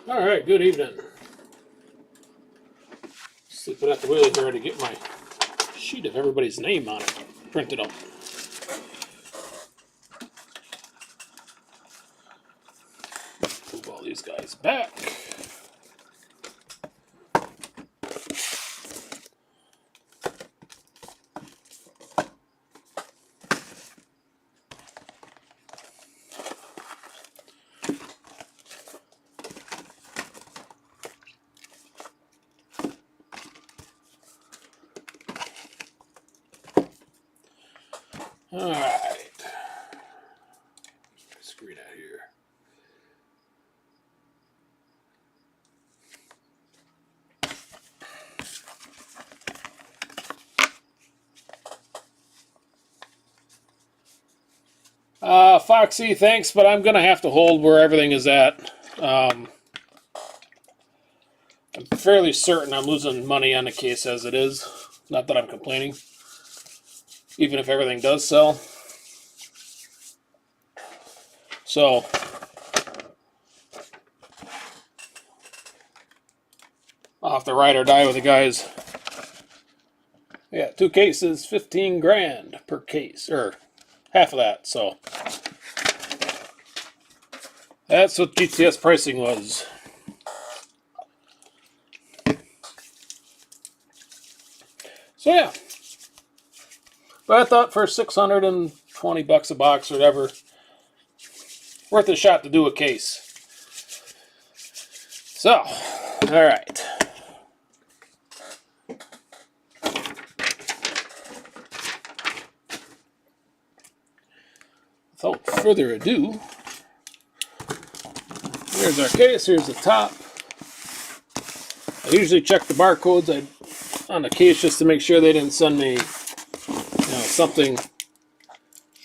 All right, good evening. Sleeping at the wheel here to get my sheet of everybody's name on it printed out. Move all these guys back. All right. Screen out here. Foxy, thanks, but I'm going to have to hold where everything is at. I'm fairly certain I'm losing money on the case as it is. Not that I'm complaining. Even if everything does sell. So, I'll have to ride or die with the guys. Yeah, 2 cases, 15 grand per case, or half of that, so. That's what GTS pricing was. So yeah. But I thought for $620 a box or whatever, worth a shot to do a case. So, alright. Without further ado, here's our case, here's the top. I usually check the barcodes on the case just to make sure they didn't send me something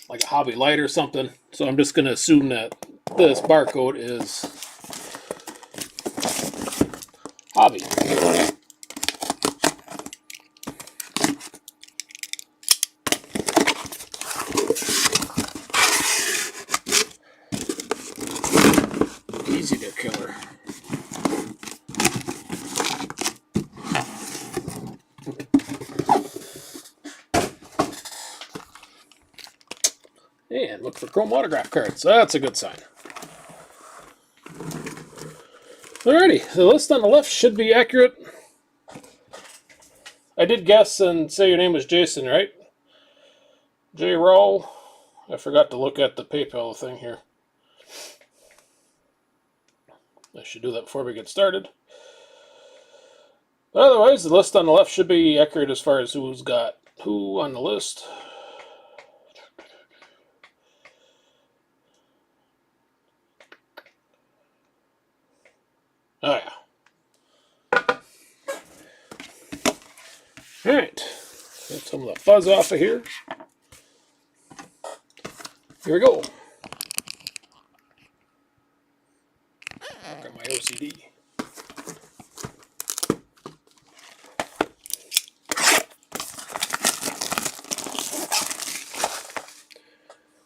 like a Hobby light or something. So I'm just going to assume that this barcode is Hobby. Easy to killer. And look for chrome autograph cards. That's a good sign. Alrighty, the list on the left should be accurate. I did guess and say your name was Jason, right? J. Roll. I forgot to look at the PayPal thing here. I should do that before we get started. But otherwise, the list on the left should be accurate as far as who's got who on the list. Oh, yeah. Alright. Get some of the fuzz off of here. Here we go. Got my OCD.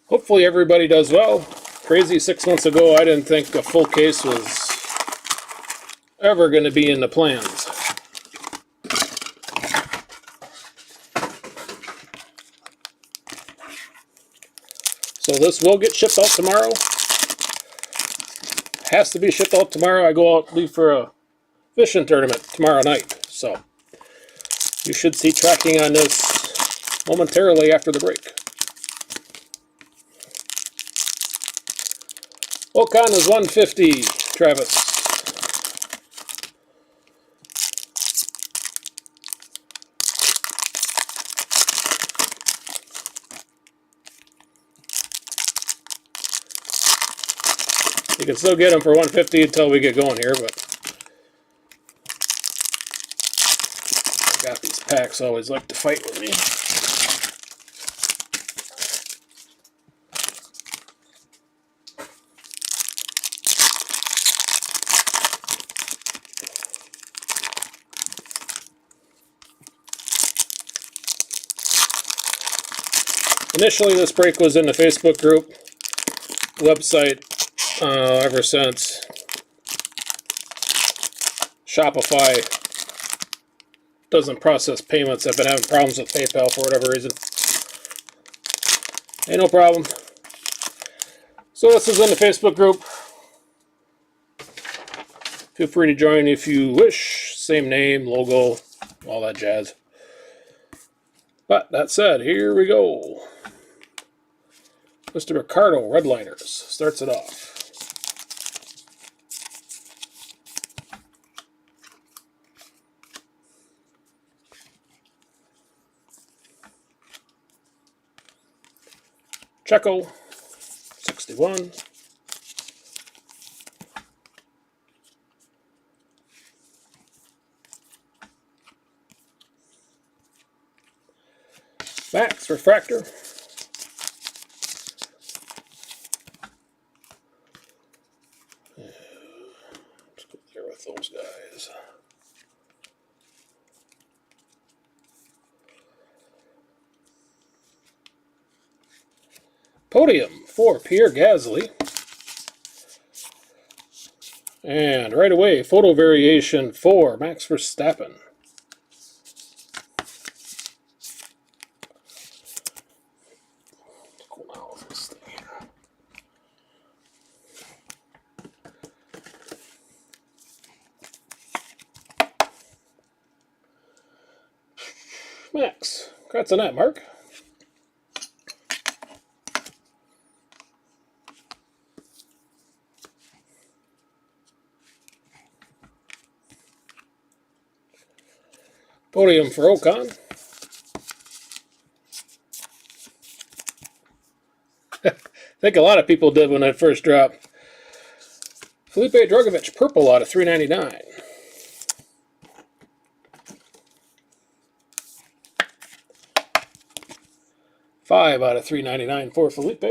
Hopefully everybody does well. Crazy 6 months ago, I didn't think a full case was ever going to be in the plans. So this will get shipped out tomorrow. Has to be shipped out tomorrow. I go out, leave for a fishing tournament tomorrow night. So you should see tracking on this momentarily after the break. Ocon is 150, Travis. You can still get them for 150 until we get going here, but I got these packs always like to fight with me. Initially, this break was in the Facebook group website ever since. Shopify doesn't process payments. I've been having problems with PayPal for whatever reason. Ain't no problem. So this is in the Facebook group. Feel free to join if you wish. Same name, logo, all that jazz. But that said, here we go. Mr. Ricardo Redliners starts it off. Checo, 61. Max Refractor. Let's go there with those guys. Podium for Pierre Gasly. And right away, photo variation for Max Verstappen. What's going on with this thing here? Max, congrats on that, Mark. Podium for Ocon. I think a lot of people did when that first dropped. Felipe Drugovich, purple out of 399. Five out of 399 for Felipe.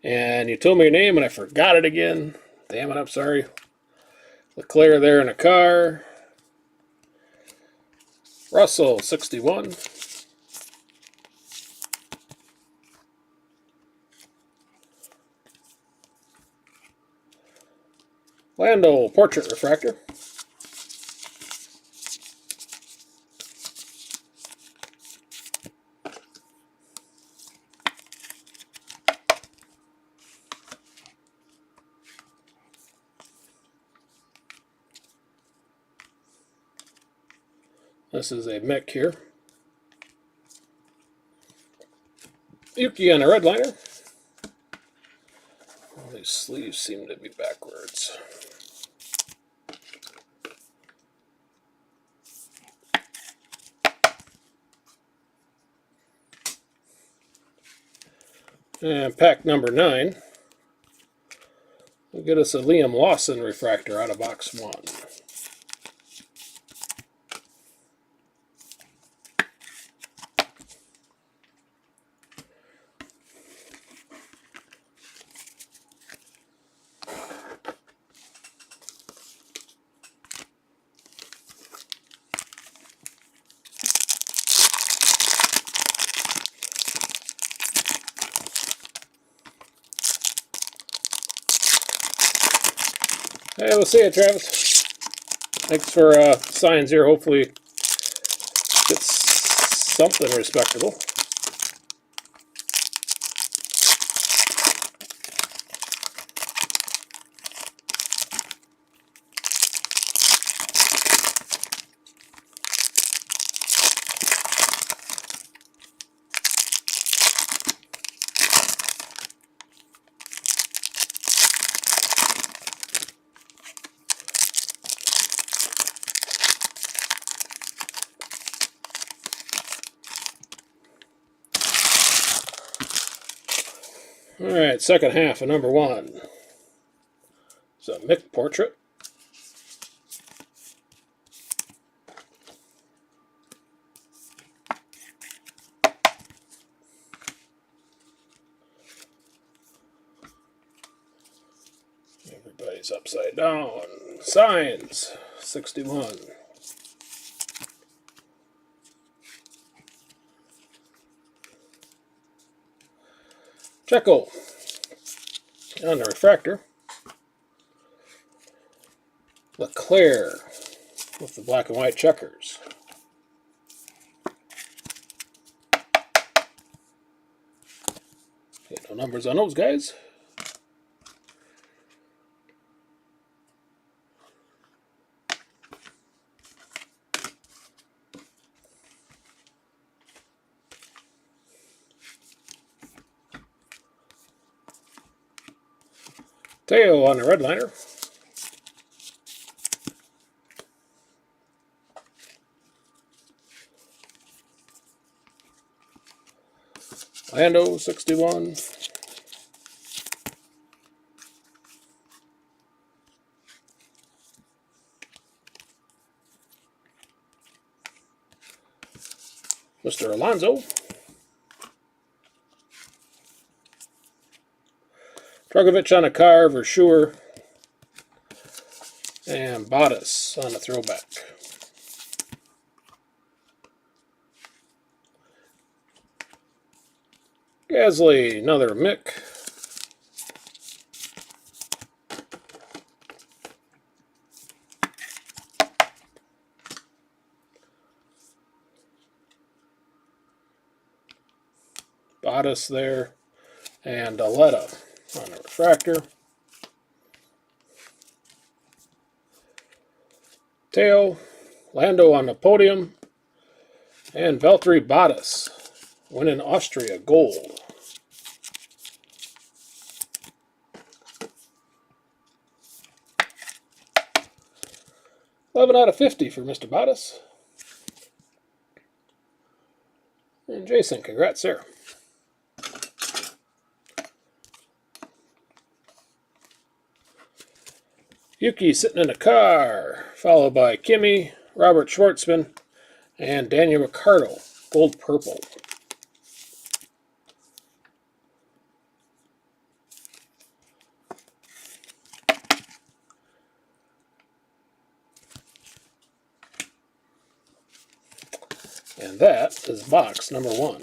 And you told me your name and I forgot it again. Damn it, I'm sorry. Leclerc there in a car. Russell, 61. Lando, portrait refractor. This is a Mick here. Yuki on a red liner. All these sleeves seem to be backwards. And pack number 9 will get us a Liam Lawson refractor out of box 1. Hey, we'll see you, Travis. Thanks for signs here. Hopefully it's something respectable. All right, second half of number 1. It's a Mick portrait. Everybody's upside down. Signs, 61. Checo, On the refractor, Leclerc with the black and white checkers. Okay, no numbers on those guys. Teo on the red liner. Lando 61. Mr. Alonso. Dragovich on a car, Verschuer, and Bottas on the throwback. Gasly, another Mick. Bottas there, and Aletta on the refractor. Teo, Lando on the podium, and Valtteri Bottas winning Austria gold. $11 out of $50 for Mr. Bottas. And Jason, congrats there. Yuki sitting in a car, followed by Kimi, Robert Schwartzman, and Daniel Ricciardo, gold purple. And that is box number 1.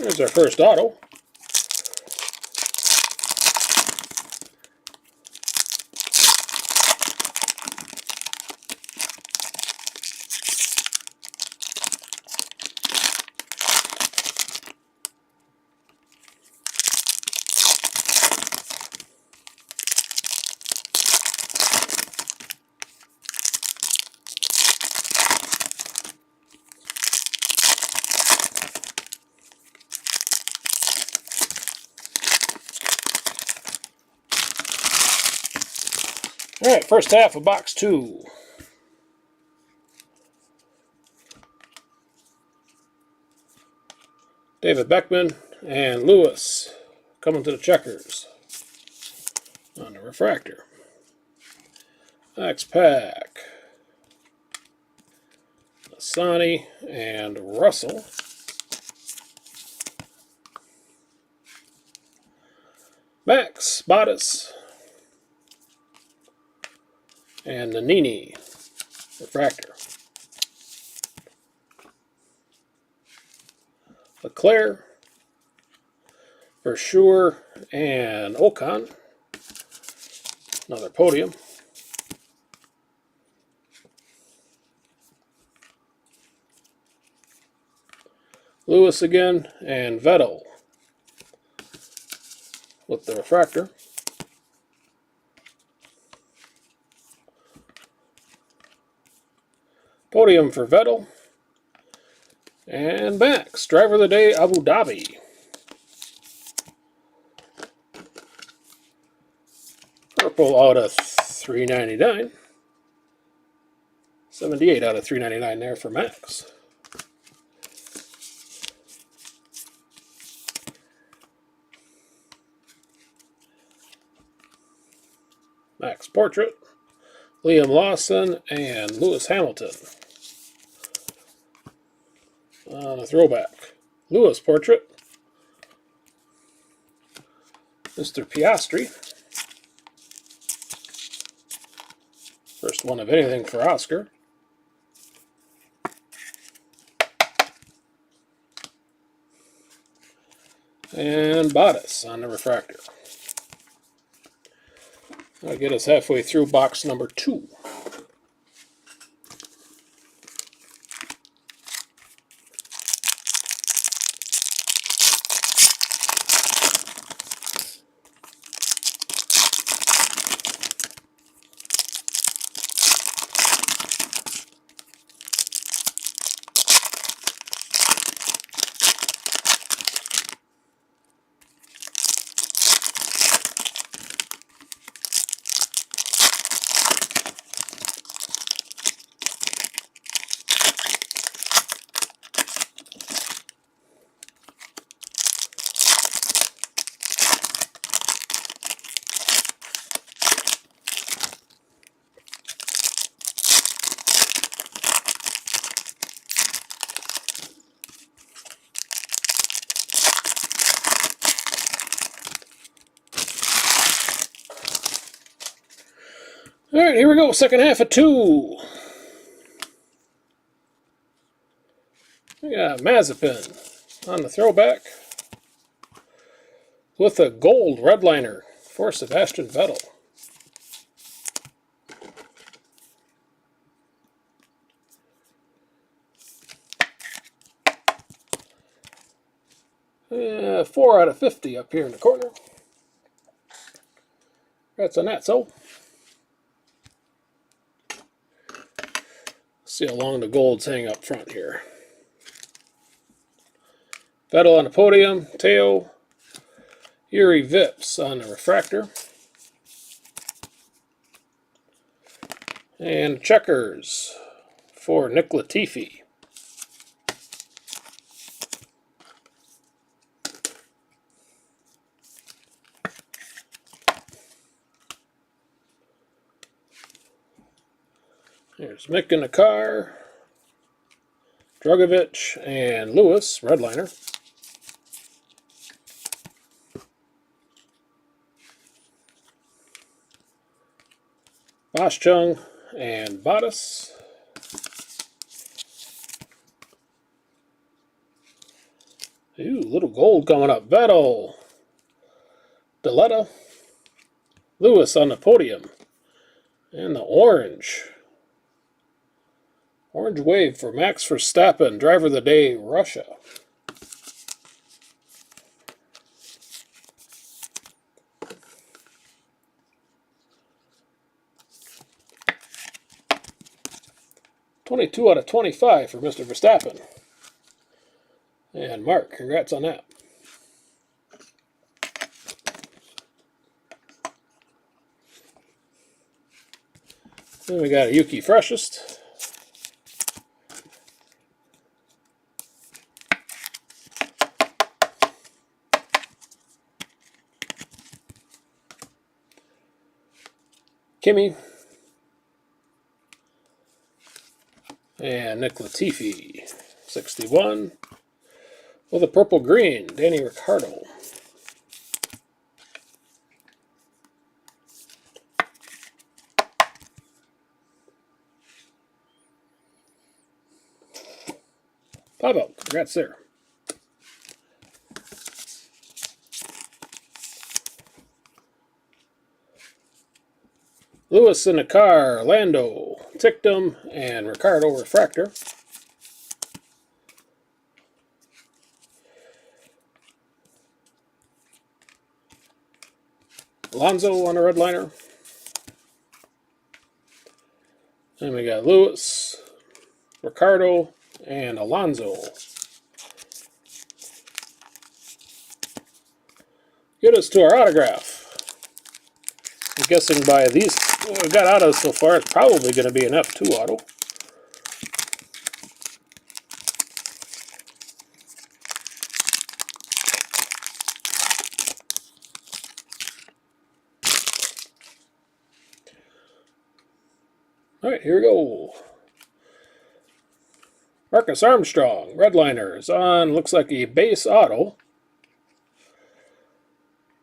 Here's our first auto. All right, first half of box 2. David Beckman and Lewis coming to the checkers on the refractor. Next pack. Asani and Russell. Max, Bottas, and Nannini refractor. Leclerc, Verschuer, and Ocon. Another podium. Lewis again, and Vettel with the refractor. Podium for Vettel. And Max, driver of the day, Abu Dhabi. Purple out of $3.99. 78 out of $3.99 there for Max. Max Portrait, Liam Lawson, and Lewis Hamilton. On a throwback, Lewis Portrait, Mr. Piastri. First one of anything for Oscar. And Bottas on the refractor. That'll get us halfway through box number 2. All right, here we go. Second half of 2. We got Mazepin on the throwback with a gold redliner for Sebastian Vettel. Four out of 50 up here in the corner. That's a Natso. See how long the golds hang up front here. Vettel on the podium. Teo. Yuri Vips on the refractor. And checkers for Nick Latifi. There's Mick in the car, Drugovich, and Lewis, redliner. Boschung and Bottas. Ooh, little gold coming up. Vettel, Deletta, Lewis on the podium, and the orange. Orange wave for Max Verstappen, driver of the day, Russia. (22 out of 25 for Mr. Verstappen. And Mark, congrats on that. Then we got a Yuki Freshest. Kimi. And Nick Latifi, 61. With a purple-green, Danny Ricciardo. Pablo, congrats there. Lewis in the car, Lando, Tictum, and Ricciardo refractor. Alonso on a redliner. Then we got Lewis, Ricciardo, and Alonso. Get us to our autograph. I'm guessing by these, what we've got out of so far, it's probably going to be an F2 auto. All right, here we go. Marcus Armstrong, Redliners on, looks like a base auto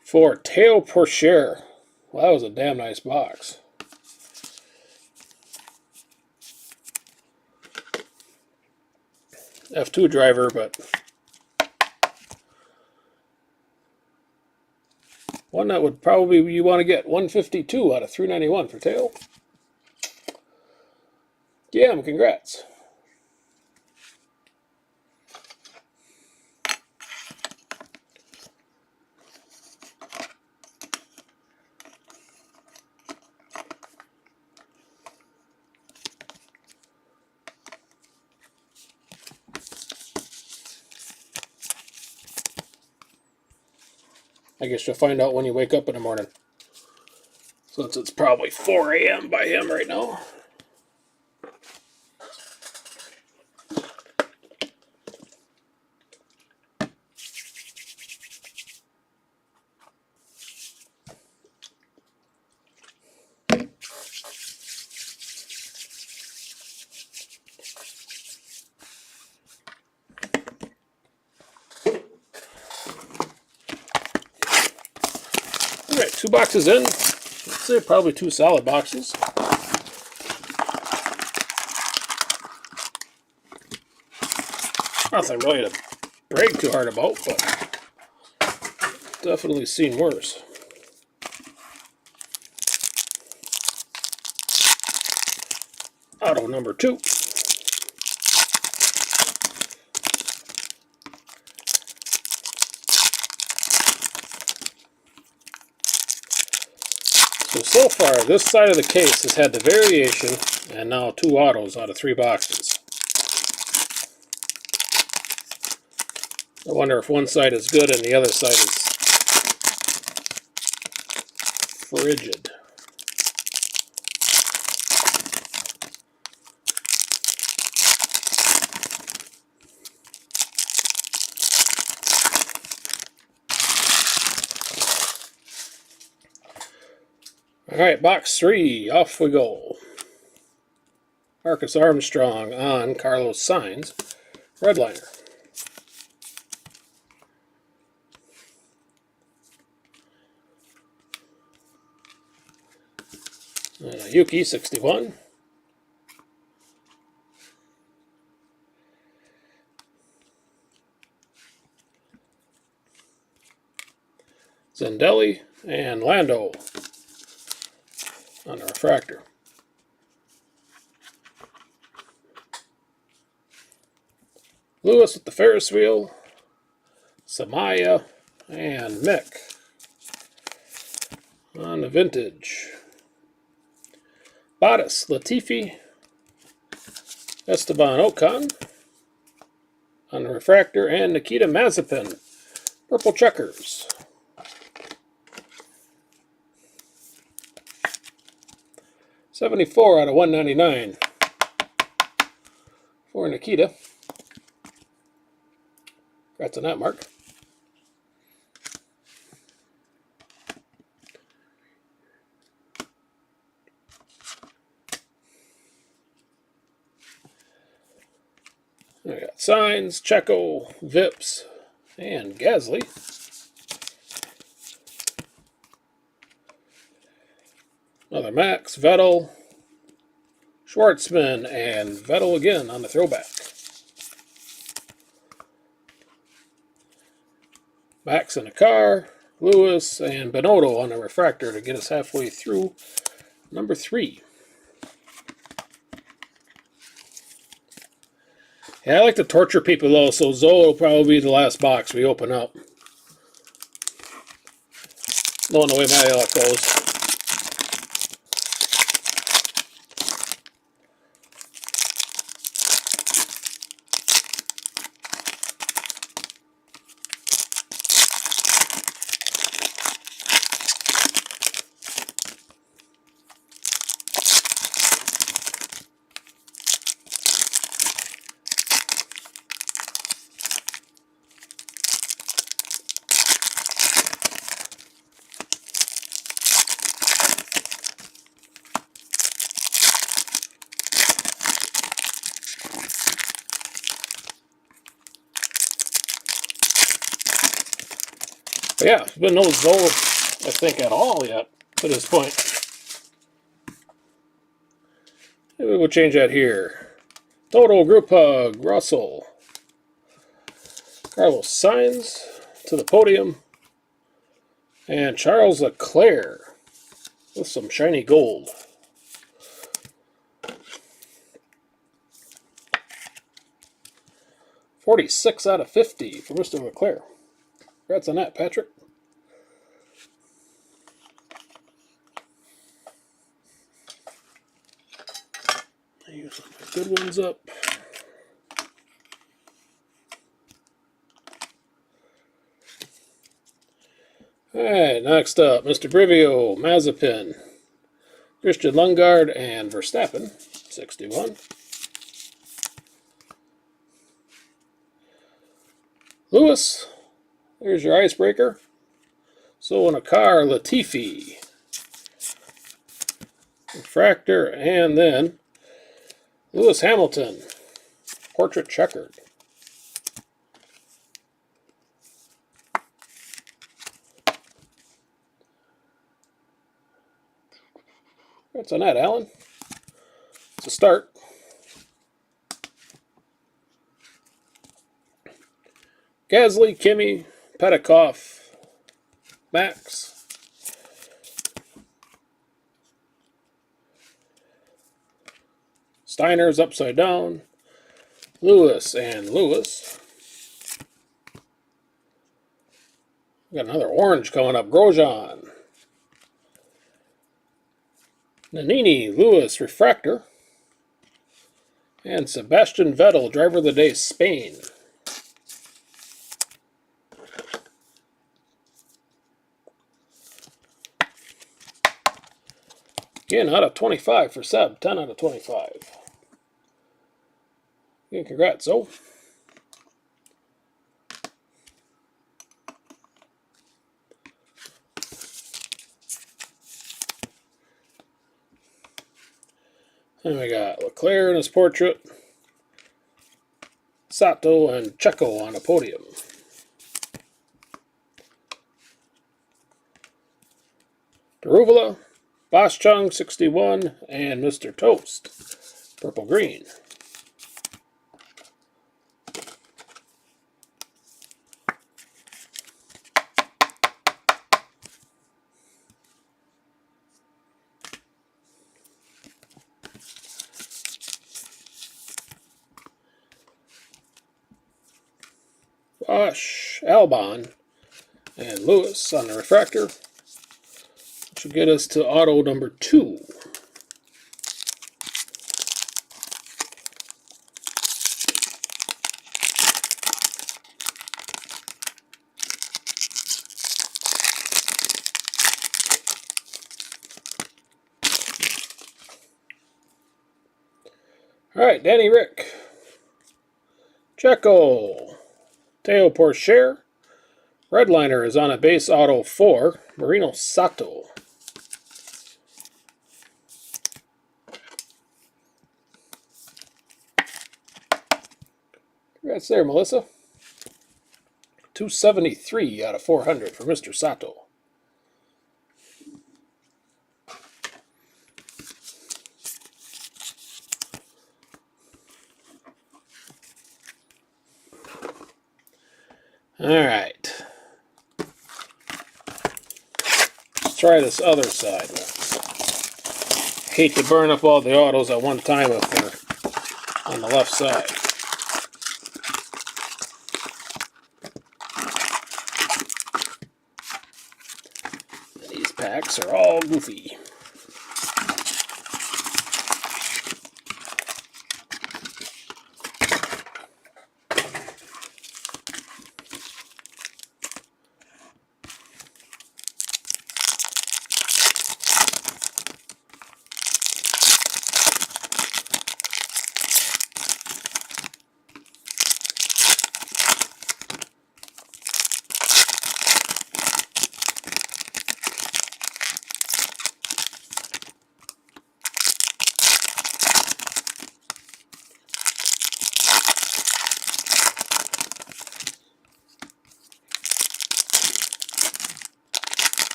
for Teo Porcher. Well, that was a damn nice box. F2 driver, but one that would probably you want to get 152 out of 391 for Teo. Yeah, congrats. I guess you'll find out when you wake up in the morning. Since it's probably 4 a.m. by him right now. Alright, 2 boxes in. Let's say probably 2 solid boxes. Nothing really to brag too hard about, but definitely seen worse. Auto number 2. So far, this side of the case has had the variation, and now 2 autos out of 3 boxes. I wonder if one side is good and the other side is frigid. Alright, box 3, off we go. Marcus Armstrong on Carlos Sainz, Redliner. Yuki 61. Zendelli and Lando on the refractor. Lewis with the Ferris wheel. Samaya and Mick on the vintage. Bottas, Latifi, Esteban Ocon on the refractor, and Nikita Mazepin, purple checkers. $74 out of 199 for Nikita. Congrats on that, Mark. We got Sainz, Checo, Vips, and Gasly. Another Max, Vettel, Schwartzman, and Vettel again on the throwback. Max in the car, Lewis, and Binotto on the refractor to get us halfway through number 3. Yeah, I like to torture people though, so Zoe will probably be the last box we open up. Knowing the way my luck goes. Yeah, there's been no Zoe, I think, at all yet to this point. Maybe we'll change that here. Total Group Hug, Russell. Carlos Sainz to the podium. And Charles Leclerc with some shiny gold. .46 out of 50 for Mr. Leclerc. Congrats on that, Patrick. Use some good ones up. Alright, next up, Mr. Brivio, Mazepin, Christian Lundgaard, and Verstappen, 61. Lewis, there's your icebreaker. So in a car, Latifi, Refractor, and then Lewis Hamilton, Portrait Checkered. What's on that, Alan? It's a start. Gasly, Kimi, Petikoff, Max. Steiner's upside down. Lewis and Lewis. We got another orange coming up. Grosjean. Nannini, Lewis, Refractor. And Sebastian Vettel, Driver of the Day, Spain. Again, out of 25 for Seb. 10 out of 25. Again, congrats, Zoe. And we got Leclerc in his portrait. Sato and Checo on the podium. Daruvula, Boschung, 61, and Mr. Toast, purple green. Bosch, Albon, and Lewis on the refractor, which will get us to auto number 2. All right, Danny Rick, Checo, Teo Porcher. Redliner is on a base auto 4, Marino Sato. Congrats there, Melissa. 273 out of 400 for Mr. Sato. All right. Let's try this other side. Hate to burn up all the autos at one time if they're on the left side. These packs are all goofy.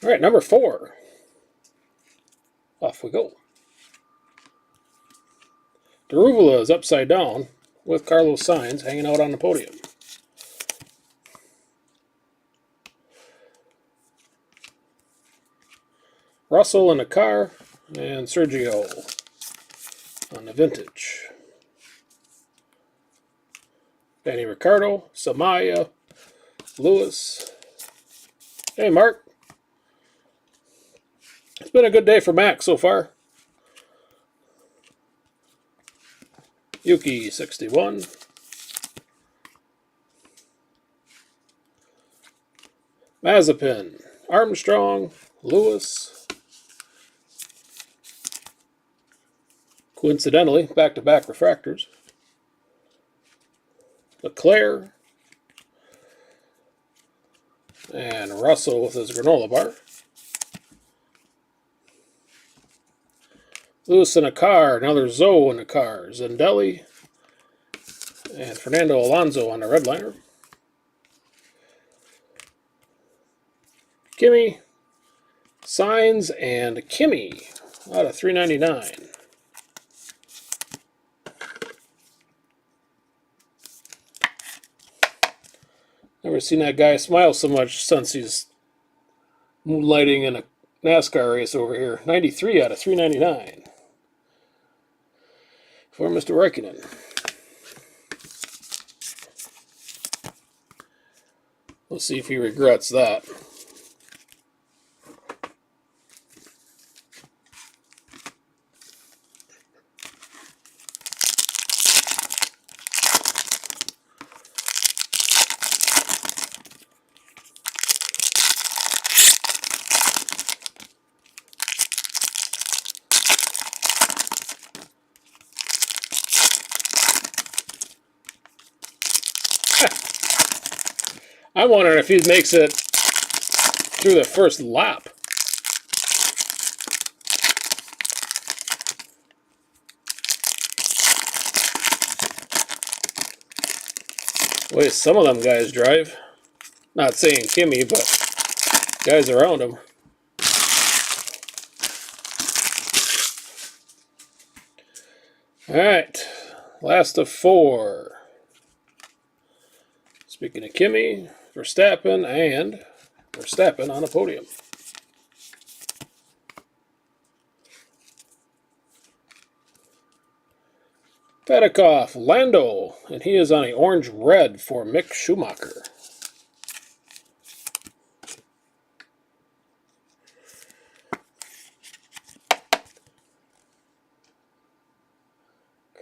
All right, number 4. Off we go. Daruvula is upside down with Carlos Sainz hanging out on the podium. Russell in the car, and Sergio on the vintage. Danny Ricciardo, Samaya, Lewis. Hey, Mark. It's been a good day for Max so far. Yuki, 61. Mazepin, Armstrong, Lewis. Coincidentally, back-to-back refractors. Leclerc. And Russell with his granola bar. Lewis in a car, another Zoe in a car. Zendelli. And Fernando Alonso on the redliner. Kimi, Sainz, and Kimi out of 399. Never seen that guy smile so much since he's moonlighting in a NASCAR race over here. 93 out of 399 for Mr. Raikkonen. We'll see if he regrets that. I'm wondering if he makes it through the first lap. The way some of them guys drive. Not saying Kimi, but guys around him. Alright, last of 4. Speaking of Kimi, Verstappen on a podium. Fedekov, Lando, and he is on a orange-red for Mick Schumacher.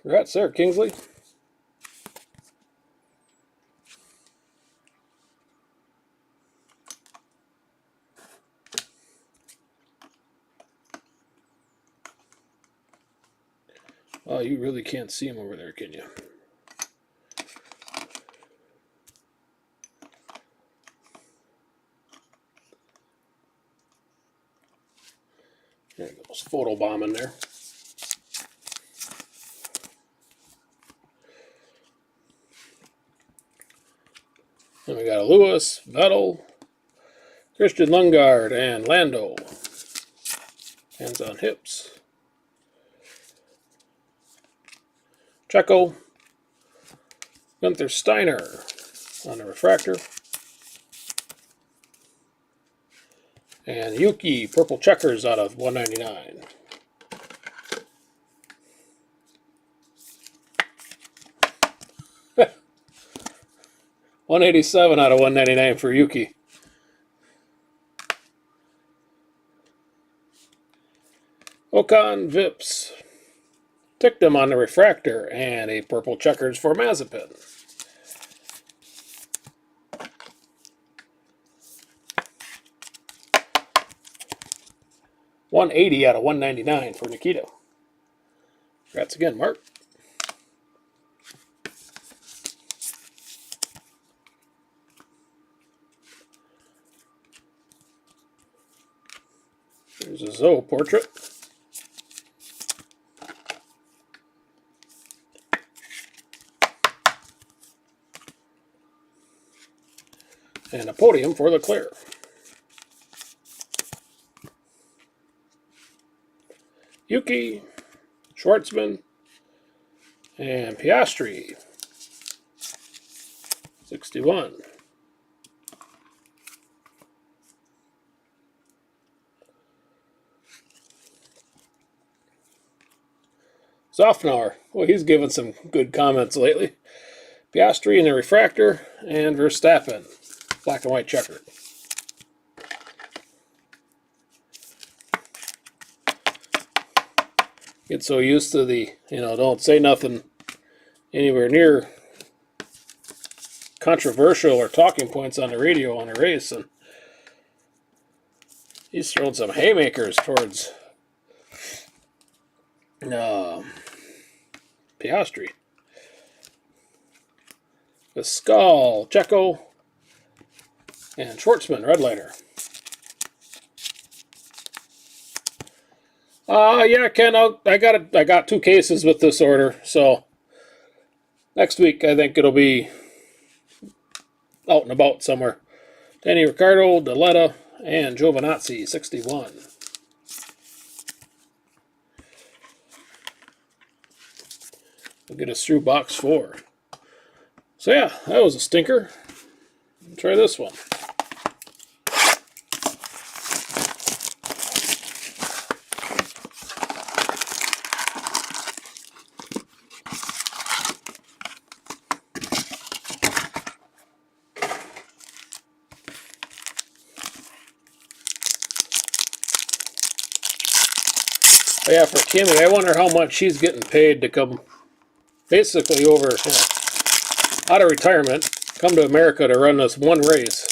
Congrats there, Kingsley. Oh, you really can't see him over there, can you? There goes photobombing there. Then we got a Lewis, Vettel, Christian Lundgaard, and Lando. Hands on hips. Checo, Gunther Steiner on the refractor. And Yuki, purple checkers out of 199. $187 out of 199 for Yuki. Ocon, Vips. Ticked him on the refractor, and a purple checkers for Mazepin. $180 out of 199 for Nikita. Congrats again, Mark. There's a Zoe portrait. And a podium for Leclerc. Yuki, Schwartzman, and Piastri. 61. Softenauer. Well, he's given some good comments lately. Piastri in the refractor, and Verstappen. Black and white checkered. Get so used to the, don't say nothing anywhere near controversial or talking points on the radio on a race, and he's thrown some haymakers towards Piastri. The Skull, Checo, and Schwartzman, redliner. Yeah, Ken, I got 2 cases with this order, so next week I think it'll be out and about somewhere. Danny Ricciardo, Deletta, and Giovinazzi, 61. We'll get us through box 4. So yeah, that was a stinker. Try this one. But yeah, for Kimmy, I wonder how much she's getting paid to come basically over, out of retirement, come to America to run this one race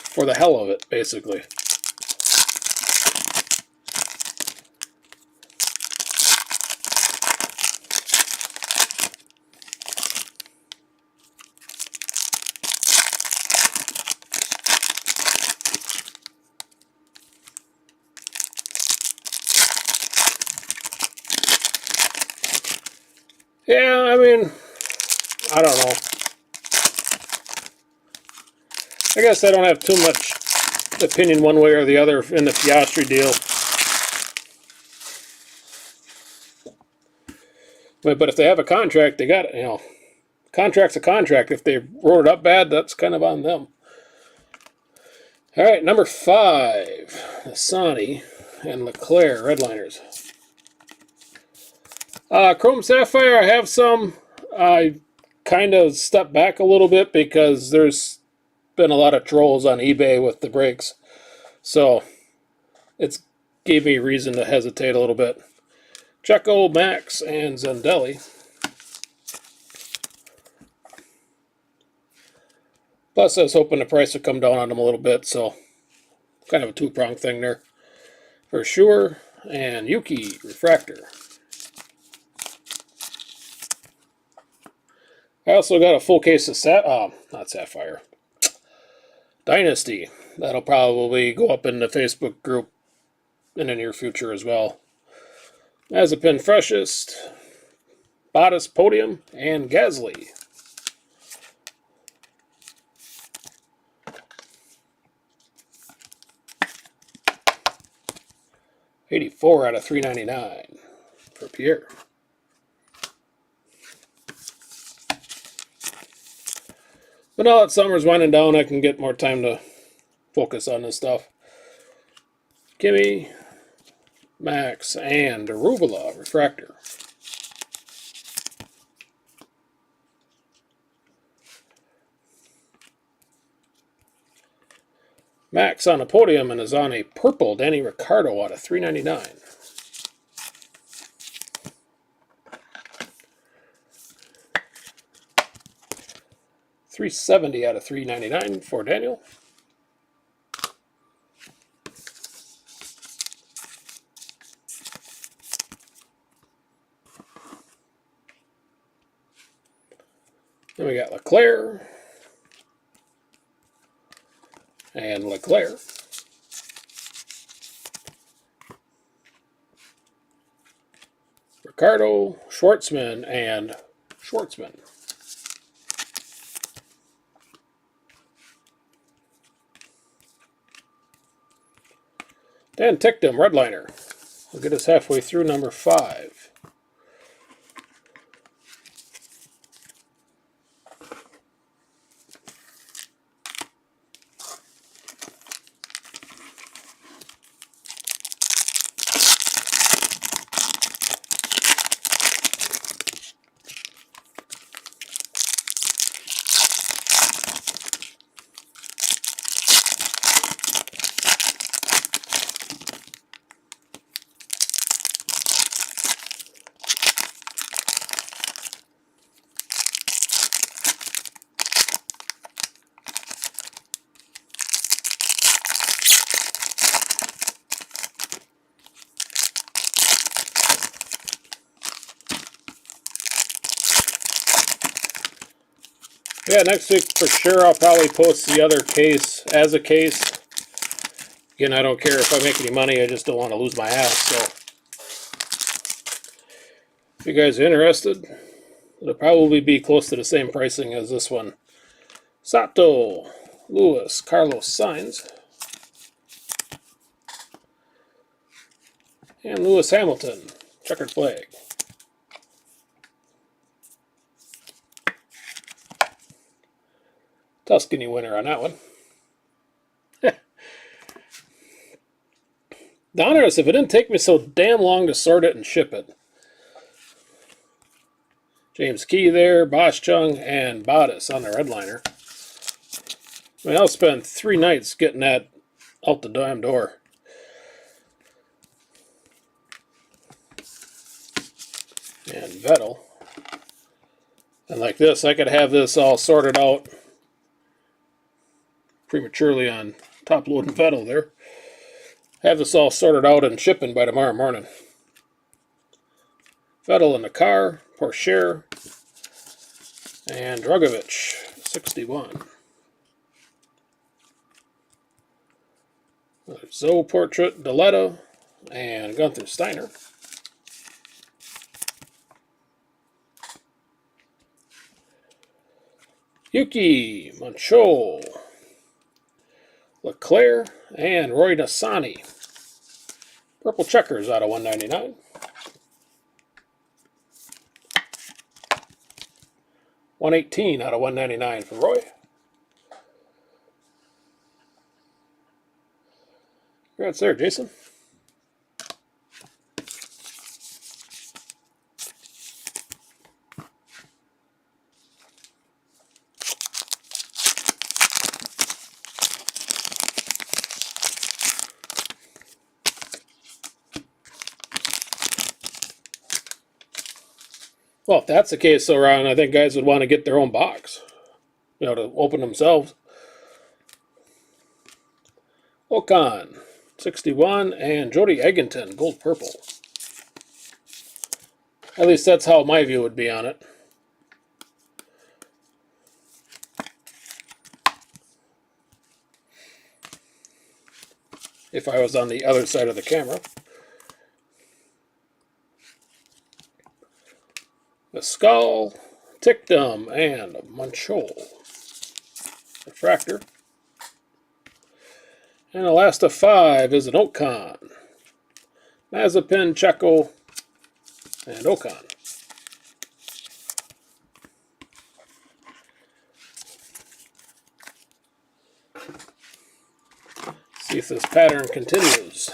for the hell of it, basically. Yeah, I mean, I don't know. I guess I don't have too much opinion one way or the other in the Piastri deal. But if they have a contract, they got it, Contract's a contract. If they wrote it up bad, that's kind of on them. All right, number 5, Hassani and Leclerc, redliners. Chrome Sapphire, I have some. I kind of stepped back a little bit because there's been a lot of trolls on eBay with the brakes. So it's gave me reason to hesitate a little bit. Checo, Max, and Zandelli. Plus, I was hoping the price would come down on them a little bit, so kind of a 2-pronged thing there. For sure, and Yuki, refractor. I also got a full case of not Sapphire, Dynasty. That'll probably go up in the Facebook group in the near future as well. Mazepin Freshest, Bottas Podium, and Gasly. $84 out of $399 for Pierre. But now that summer's winding down, I can get more time to focus on this stuff. Kimi, Max, and Arugula, refractor. Max on the podium and is on a purple Danny Ricciardo out of $399. $370 out of $399 for Daniel. Then we got Leclerc and Leclerc. Ricciardo, Schwartzman, and Schwartzman. And Tictum Redliner. We'll get us halfway through number 5. Yeah, next week for sure I'll probably post the other case as a case. Again, I don't care if I make any money, I just don't want to lose my ass. So if you guys are interested, it'll probably be close to the same pricing as this one. Sato, Lewis, Carlos Sainz, and Lewis Hamilton, checkered flag. Tuscany winner on that one. Donruss, if it didn't take me so damn long to sort it and ship it. James Key there, Bosch Chung, and Bottas on the Redliner. I mean, I'll spend 3 nights getting that out the damn door. And Vettel. And like this, I could have this all sorted out prematurely on top loading Vettel there. Have this all sorted out and shipping by tomorrow morning. Vettel in the car, Porsche, and Drugovich, 61. Zoe Portrait, Deletto, and Gunther Steiner. Yuki, Manchol, Leclerc, and Roy Nissany. Purple checkers out of 199. $118 out of 199 for Roy. Congrats there, Jason. Well, if that's the case, so Ron, I think guys would want to get their own box, you know, to open themselves. Ocon, 61, and Jody Egginton, gold purple. At least that's how my view would be on it. If I was on the other side of the camera. Mescal, Tictum, and Manchol. Refractor. And the last of 5 is an Ocon. Mazepin, Checo, and Ocon. See if this pattern continues.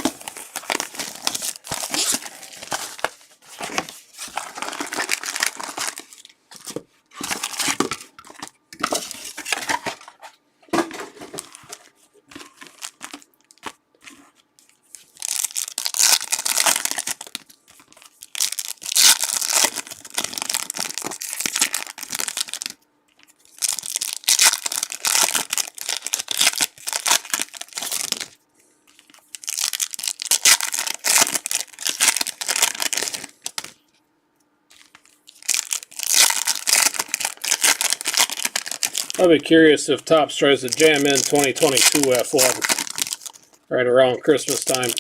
I'll be curious if Topps tries to jam in 2022 F1 right around Christmas time.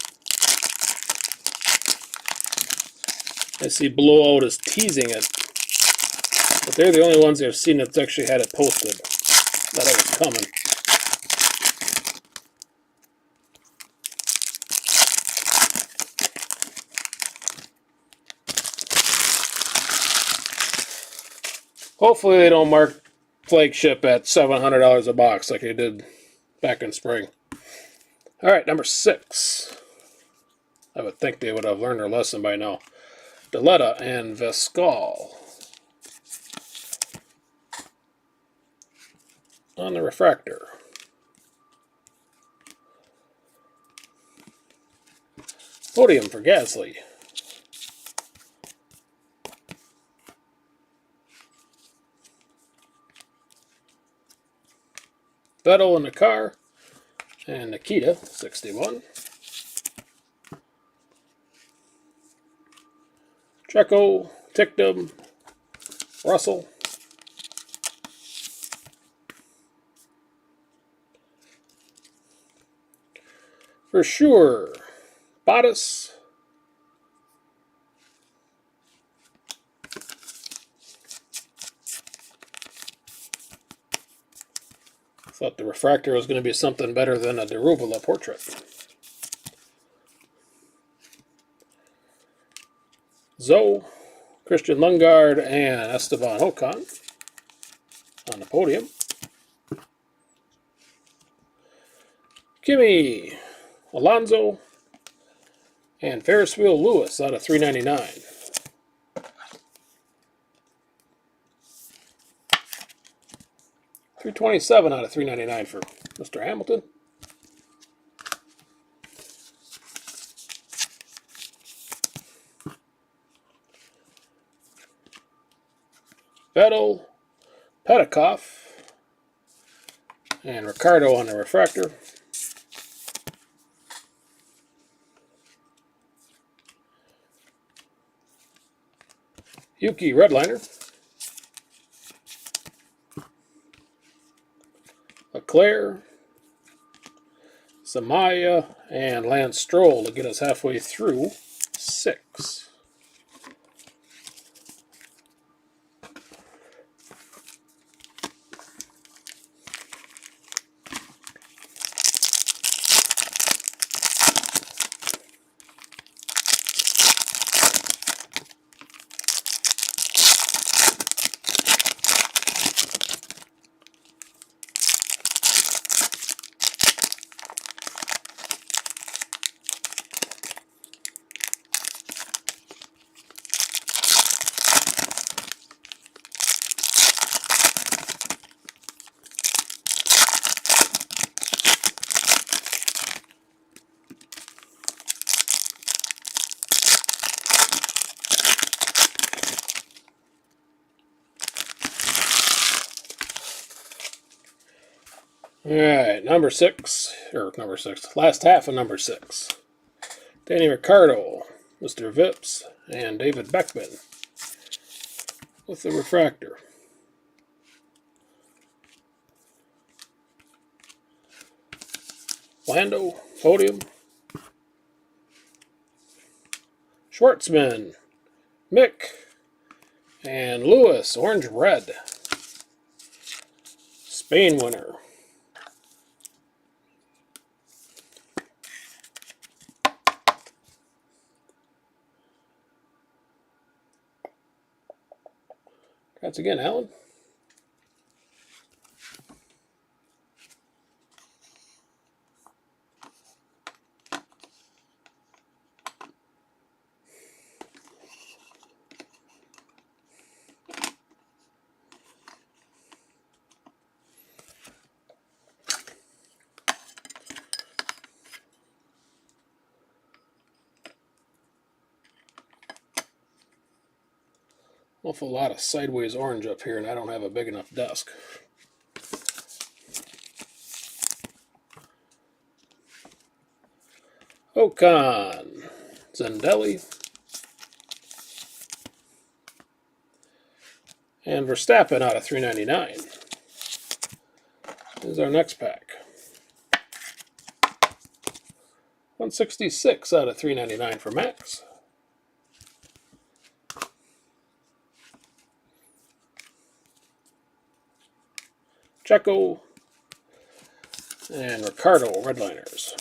I see Blowout is teasing it, but they're the only ones that have seen that's actually had it posted that it was coming. Hopefully they don't mark flagship at $700 a box like they did back in spring. All right, number 6. I would think they would have learned their lesson by now. Deletta and Vescal on the refractor. Podium for Gasly. Vettel in the car. And Nikita, 61. Checo, Tickdom, Russell. For sure, Bottas. Thought the refractor was going to be something better than a Derubala portrait. Zoe, Christian Lundgaard, and Esteban Ocon on the podium. Kimi, Alonso, and Ferris Wheel Lewis out of 399. $327 out of 399 for Mr. Hamilton. Vettel, Petikoff, and Ricardo on the refractor. Yuki Redliner. Leclerc, Samaya, and Lance Stroll to get us halfway through 6. Alright, number 6, last half of number 6. Danny Ricciardo, Mr. Vips, and David Beckman with the refractor. Lando, podium. Schwartzman, Mick, and Lewis, orange red. Spain winner. Congrats again, Alan. Awful lot of sideways orange up here, and I don't have a big enough desk. Ocon, Zendelli, and Verstappen out of 399. Here's our next pack. 166 out of 399 for Max. Checo and Ricardo Redliners.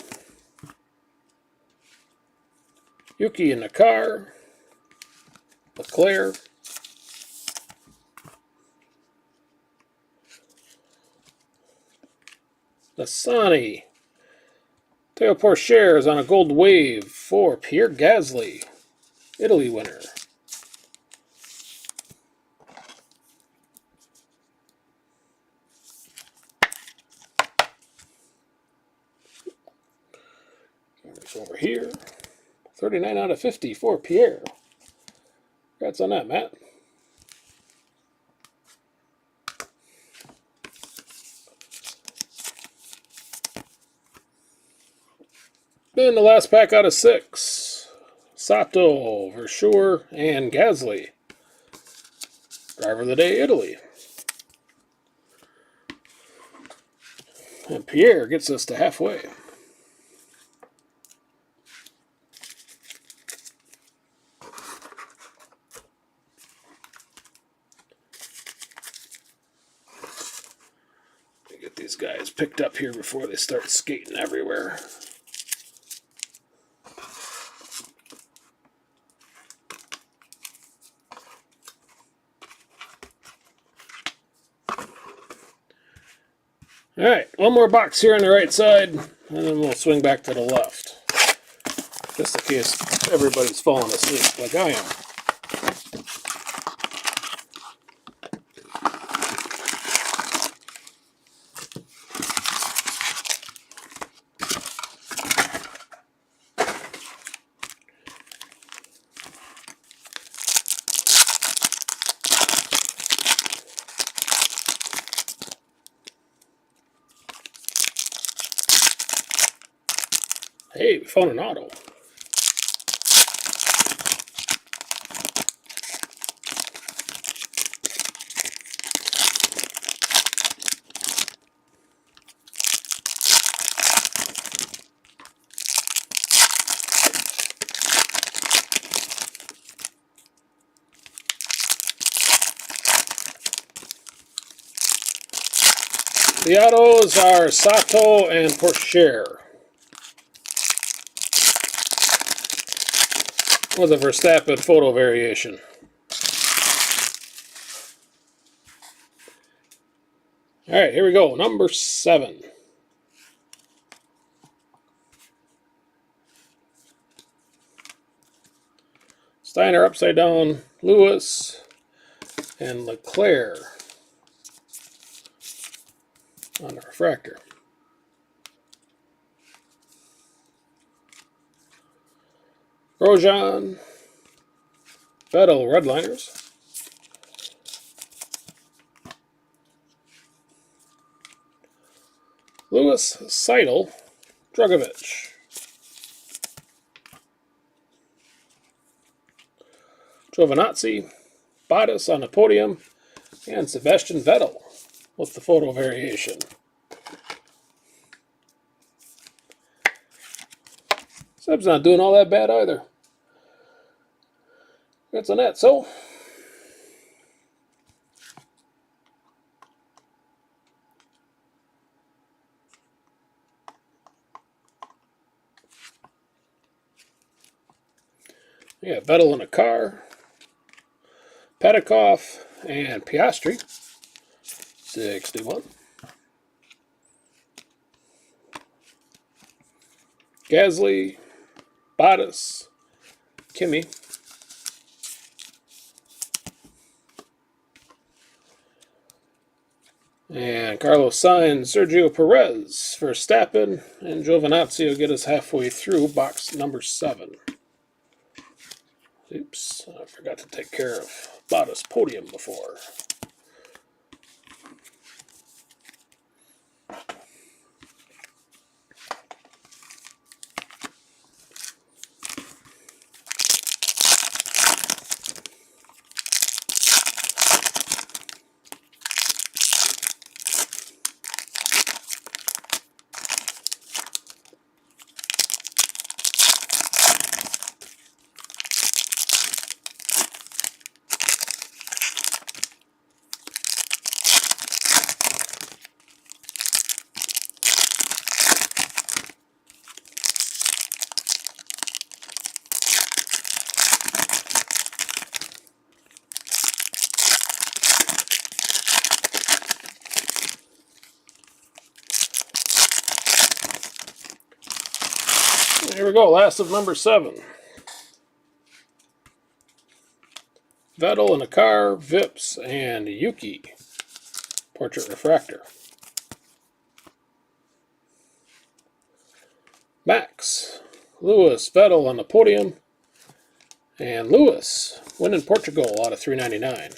Yuki in the car. Leclerc. Dasani. Teo Porcher is on a gold wave for Pierre Gasly. Italy winner. Over here. 39 out of 50 for Pierre. Congrats on that, Matt. Then the last pack out of 6. Sato, Verschoor, and Gasly. Driver of the day, Italy. And Pierre gets us to halfway. Get these guys picked up here before they start skating everywhere. Alright, one more box here on the right side, and then we'll swing back to the left. Just in case everybody's falling asleep like I am. Hey, we found an auto. The autos are Sato and Porcher. With a Verstappen photo variation. Alright, here we go. Number 7. Steiner upside down, Lewis, and Leclerc on the refractor. Grosjean, Vettel, Redliners. Lewis, Seidel, Drugovich. Giovinazzi, Bottas on the podium, and Sebastian Vettel with the photo variation. Seb's not doing all that bad either. That's on that. So, yeah, Vettel in a car, Petikov, and Piastri. 61. Gasly, Bottas, Kimi. And Carlos Sainz, Sergio Perez, Verstappen, and Giovinazzi will get us halfway through box number 7. Oops, I forgot to take care of Bottas' podium before. Here we go, last of number 7. Vettel in a car, Vips, and Yuki. Portrait Refractor. Max, Lewis, Vettel on the podium, and Lewis winning Portugal out of 399.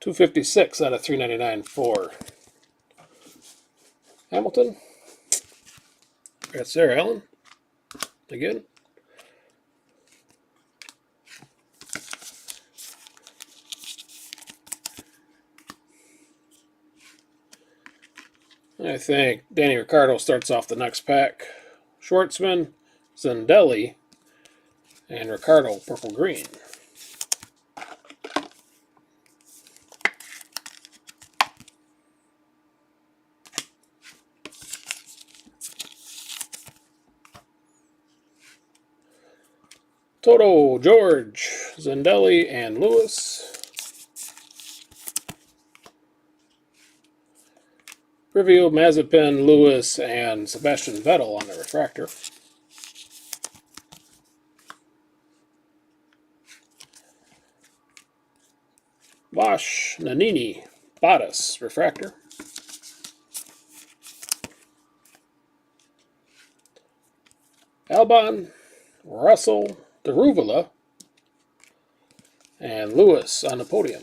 $256 out of 399 for Hamilton. Congrats there, Alan. Again. I think Danny Ricciardo starts off the next pack. Schwartzman, Zendelli, and Ricciardo purple-green. Toto, George, Zendelli, and Lewis. Preview, Mazepin, Lewis, and Sebastian Vettel on the refractor. Bosch, Nannini, Bottas, refractor. Albon, Russell, Daruvula, and Lewis on the podium.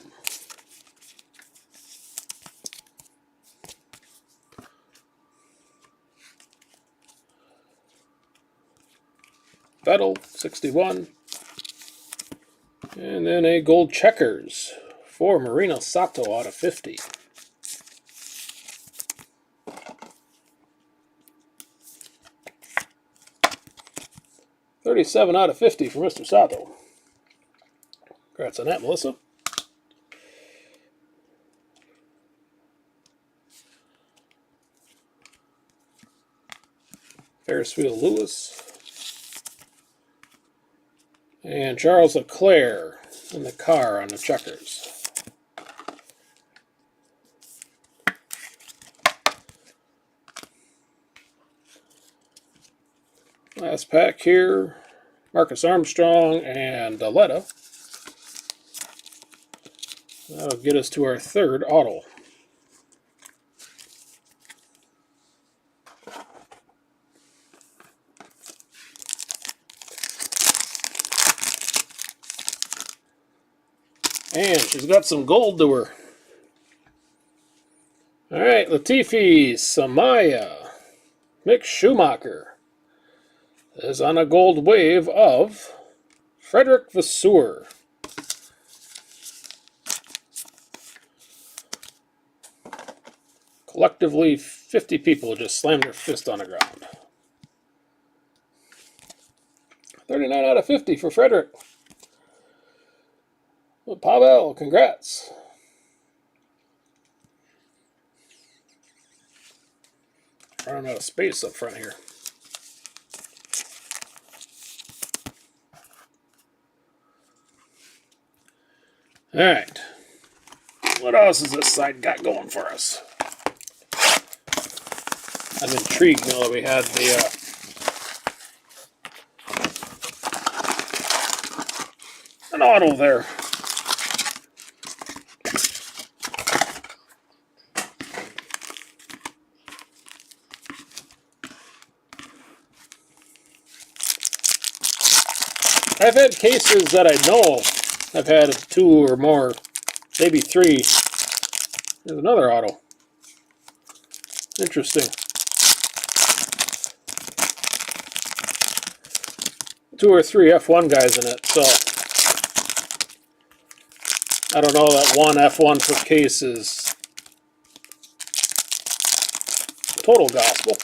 Vettel, 61. And then a gold checkers for Marino Sato out of 50. $37 out of 50 for Mr. Sato. Congrats on that, Melissa. Ferris Wheel Lewis. And Charles Leclerc in the car on the checkers. Last pack here. Marcus Armstrong and Daletta. That'll get us to our third auto. And she's got some gold to her. All right, Latifi, Samaya, Mick Schumacher is on a gold wave of Frederick Vasseur. Collectively, 50 people just slammed their fist on the ground. 39 out of 50 for Frederick. Well, Pavel, congrats. Running out of space up front here. All right. What else has this side got going for us? I'm intrigued now that we had the an auto there. I've had cases that I know I've had 2 or more, maybe 3. There's another auto. Interesting. 2 or 3 F1 guys in it, so I don't know that one F1 per case is total gospel.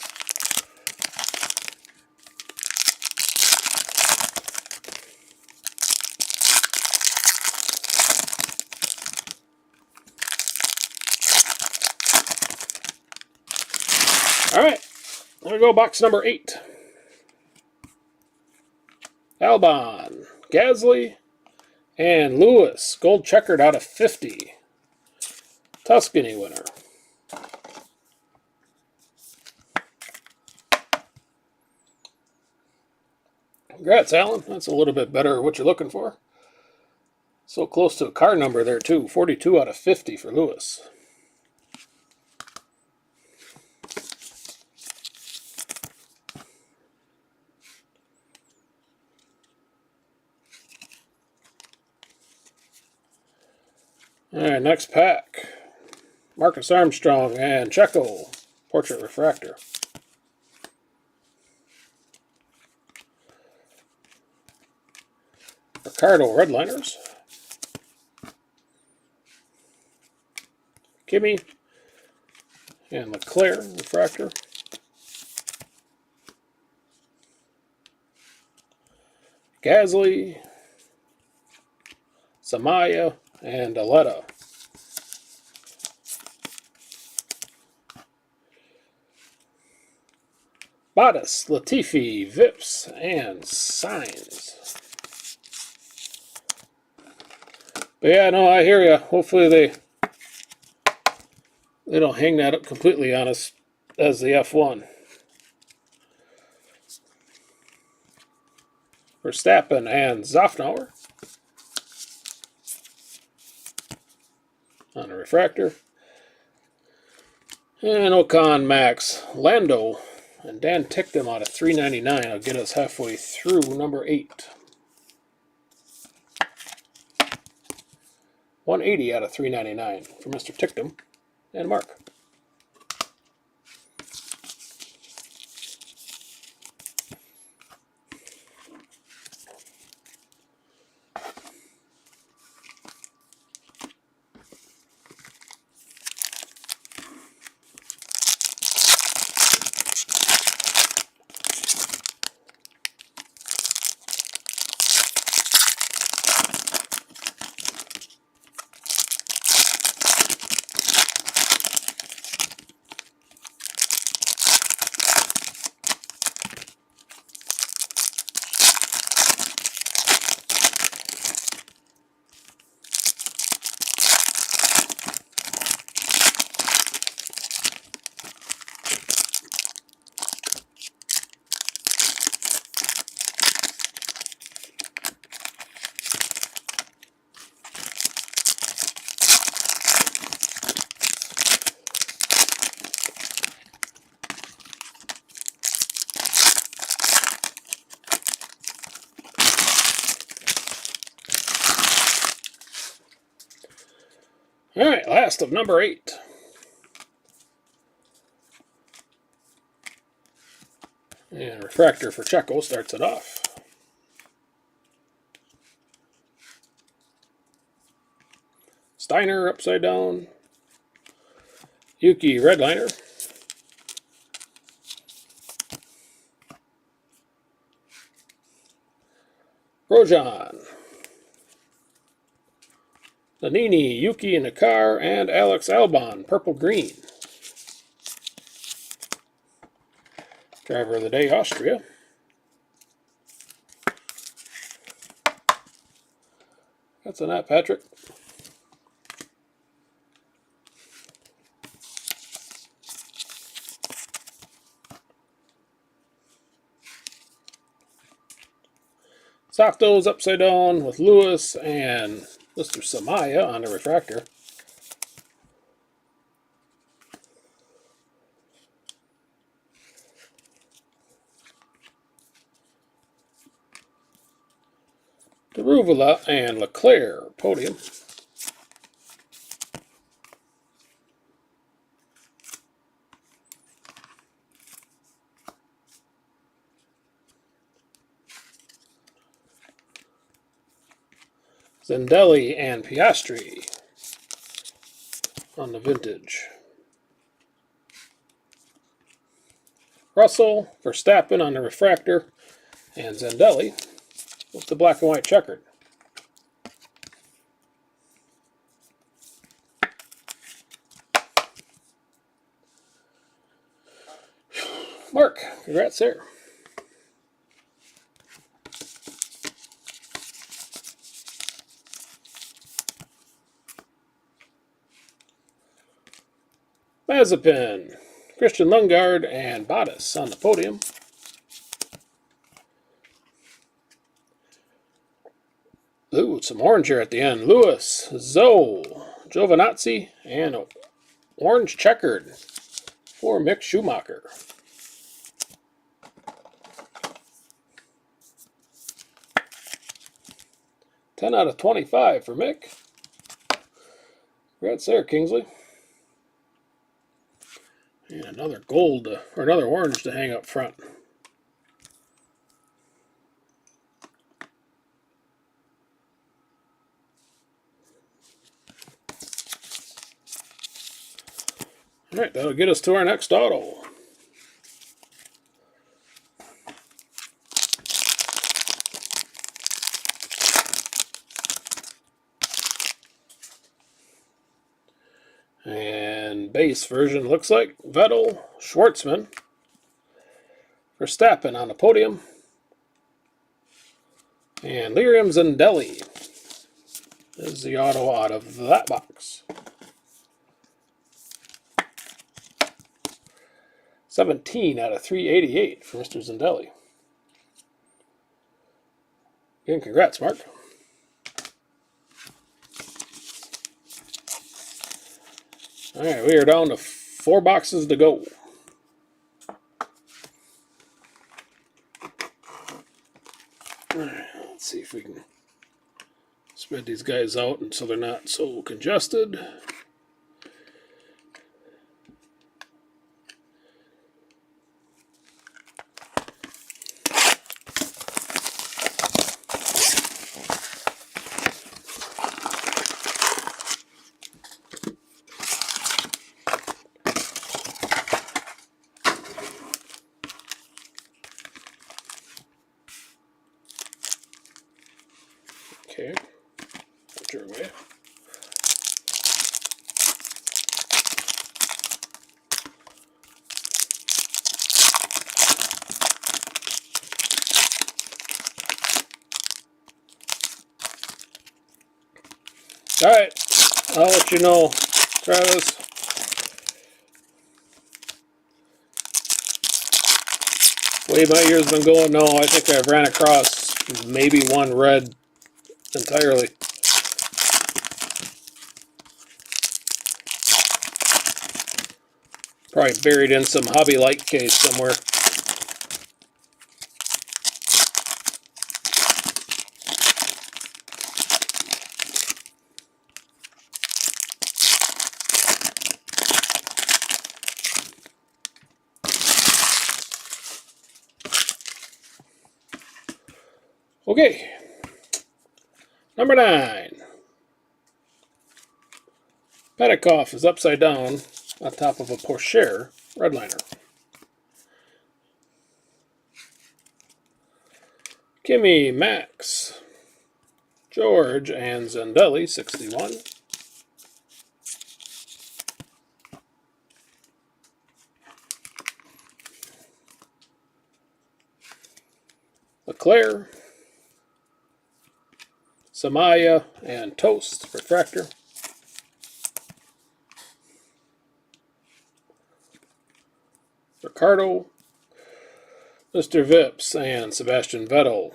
All right, I'm going to go box number 8. Albon, Gasly, and Lewis. Gold checkered out of 50. Tuscany winner. Congrats, Alan. That's a little bit better what you're looking for. So close to a car number there, too. 42 out of 50 for Lewis. All right, next pack. Marcus Armstrong and Checo Portrait Refractor. Ricardo Redliners. Kimi and Leclerc Refractor. Gasly, Samaya, and Aletta. Bottas, Latifi, Vips, and Sainz. But yeah, no, I hear you. Hopefully they don't hang that up completely on us as the F1. Verstappen and Zofnauer on a refractor. And Ocon, Max, Lando, and Dan Ticktum out of 399. I'll get us halfway through number 8. 180 out of 399 for Mr. Ticktum and Mark. All right, last of number 8. And refractor for Checo starts it off. Steiner upside down. Yuki Redliner. Grosjean. Nannini, Yuki in the car, and Alex Albon, purple green. Driver of the day, Austria. That's a net, Patrick. Softos upside down with Lewis and Mr. Samaya on the refractor. Daruvula and Leclerc podium. Zendelli and Piastri on the vintage. Russell, Verstappen on the refractor, and Zendelli with the black and white checkered. Mark, congrats there. Mazepin, Christian Lundgaard, and Bottas on the podium. Ooh, some orange here at the end. Lewis, Zoe, Giovinazzi, and orange checkered for Mick Schumacher. $10 out of $25 for Mick. Congrats there, Kingsley. And another gold, or another orange to hang up front. All right, that'll get us to our next auto. And base version looks like Vettel, Schwartzman, Verstappen on the podium, and Liam Zendelli is the auto out of that box. 17 out of 388 for Mr. Zendelli. Again, congrats, Mark. All right, we are down to 4 boxes to go. All right, let's see if we can spread these guys out and so they're not so congested. Okay, put your away. All right, I'll let you know, Travis. Way my year's been going, no, I think I've ran across maybe one red entirely. Probably buried in some Hobby Light case somewhere. Okay, number 9. Petikoff is upside down on top of a Porsche Redliner. Kimi, Max, George, and Zendelli, 61. Leclerc, Samaya, and Toast, refractor. Ricardo, Mr. Vips, and Sebastian Vettel,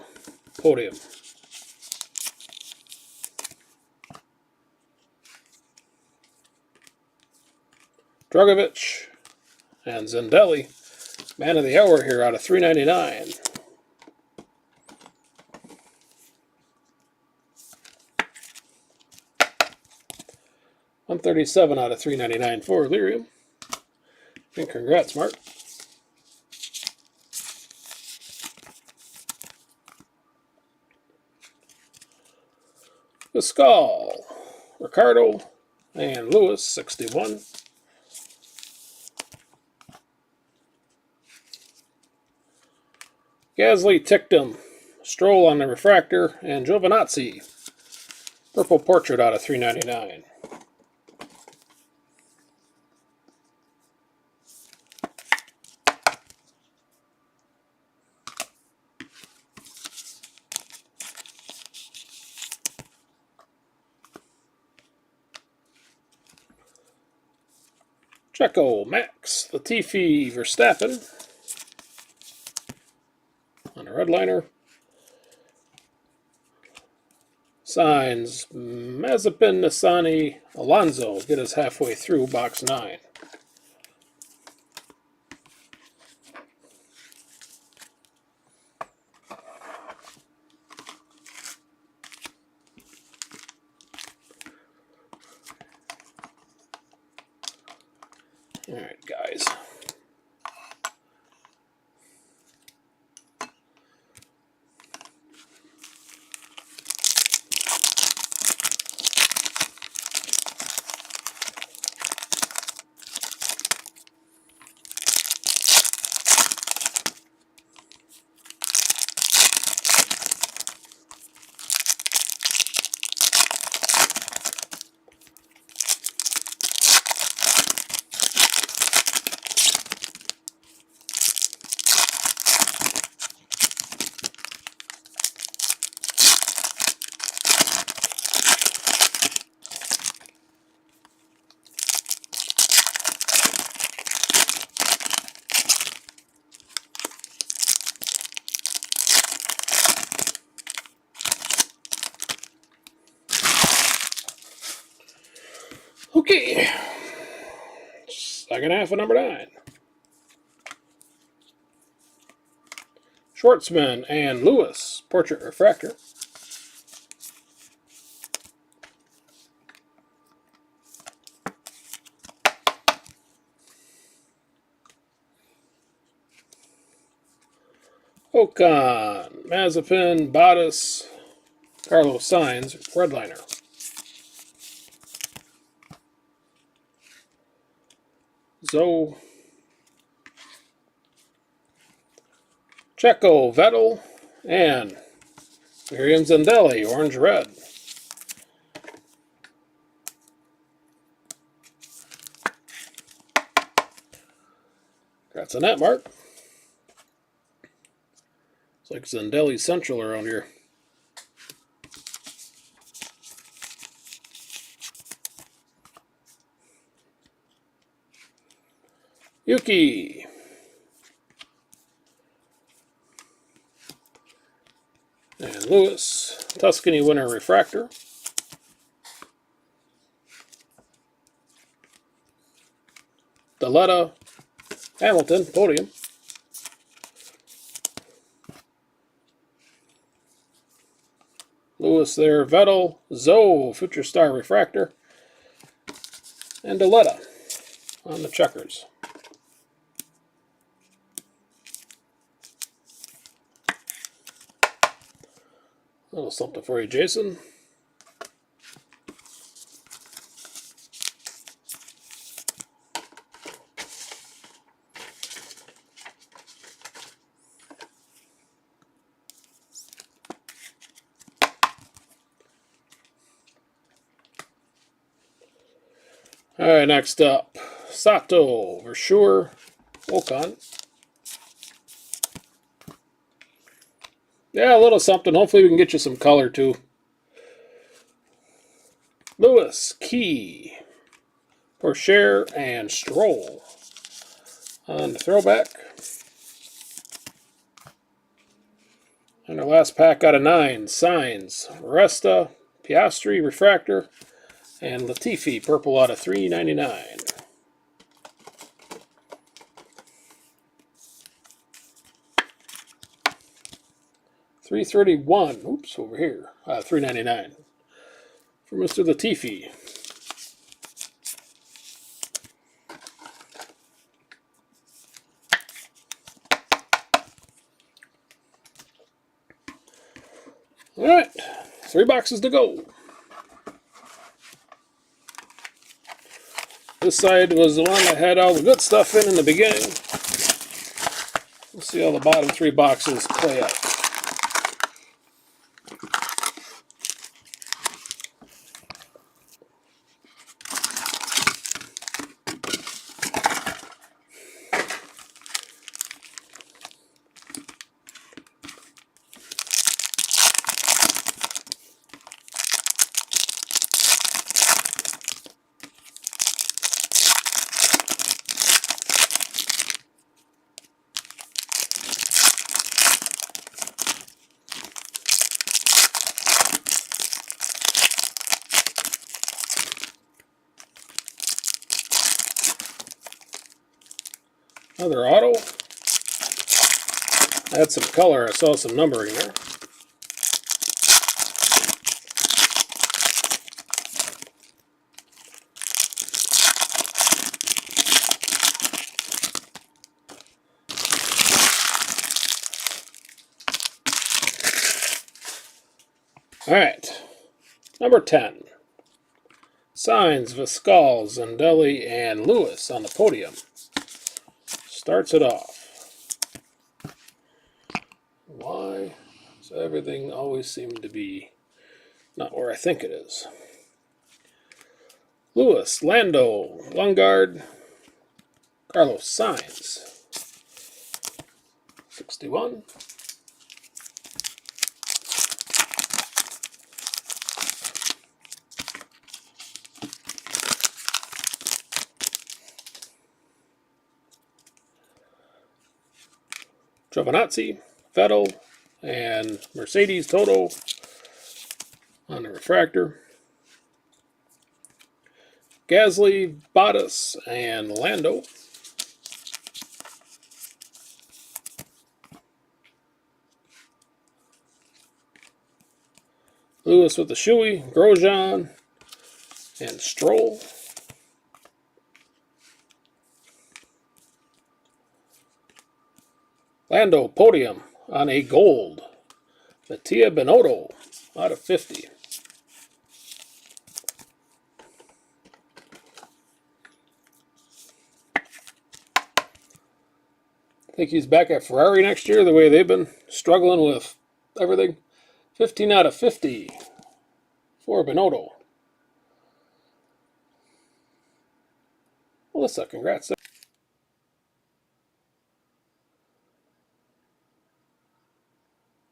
podium. Dragovich and Zendelli, man of the hour here out of 399. $137 out of 399 for Lyrium. And congrats, Mark. Pascal, Ricardo, and Lewis, 61. Gasly, Tictum, Stroll on the refractor, and Giovinazzi, purple portrait out of 399. Checo, Max, Latifi, Verstappen on a red liner. Signs, Mazepin, Nissany, Alonso get us halfway through box 9. All right, guys. Okay. Second half of number 9. Schwartzman and Lewis, Portrait Refractor. Ocon, Mazepin, Bottas, Carlos Sainz, redliner. Zoe, Checo, Vettel, and Miriam Zendelli, orange-red. That's a net mark. It's like Zendelli Central around here. Yuki. And Lewis, Tuscany winner refractor. Daletta, Hamilton, podium. Lewis there, Vettel, Zoe, Future Star refractor. And Daletta on the checkers. A little something for you, Jason. All right, next up, Sato, Versure, Ocon. Yeah, a little something. Hopefully we can get you some color, too. Lewis, Key, Pourchaire, and Stroll on the throwback. And our last pack out of 9, Signs, Resta, Piastri, refractor, and Latifi, purple out of 399. $331. Oops, over here. $3.99 for Mr. Latifi. All right, 3 boxes to go. This side was the one that had all the good stuff in the beginning. We'll see how the bottom 3 boxes play out. Another auto. Add some color. I saw some numbering there. All right, number 10. Signs, Viscal, Zendelli, and Lewis on the podium. Starts it off. Why does everything always seem to be not where I think it is? Lewis, Lando, Lundgaard, Carlos Sainz. 61. Giovinazzi, Vettel, and Mercedes Toto on the refractor. Gasly, Bottas, and Lando. Lewis with the Shoei, Grosjean, and Stroll. Lando podium on a gold. Mattia Binotto out of 50. I think he's back at Ferrari next year, the way they've been struggling with everything. 15 out of 50 for Binotto. Melissa, congrats.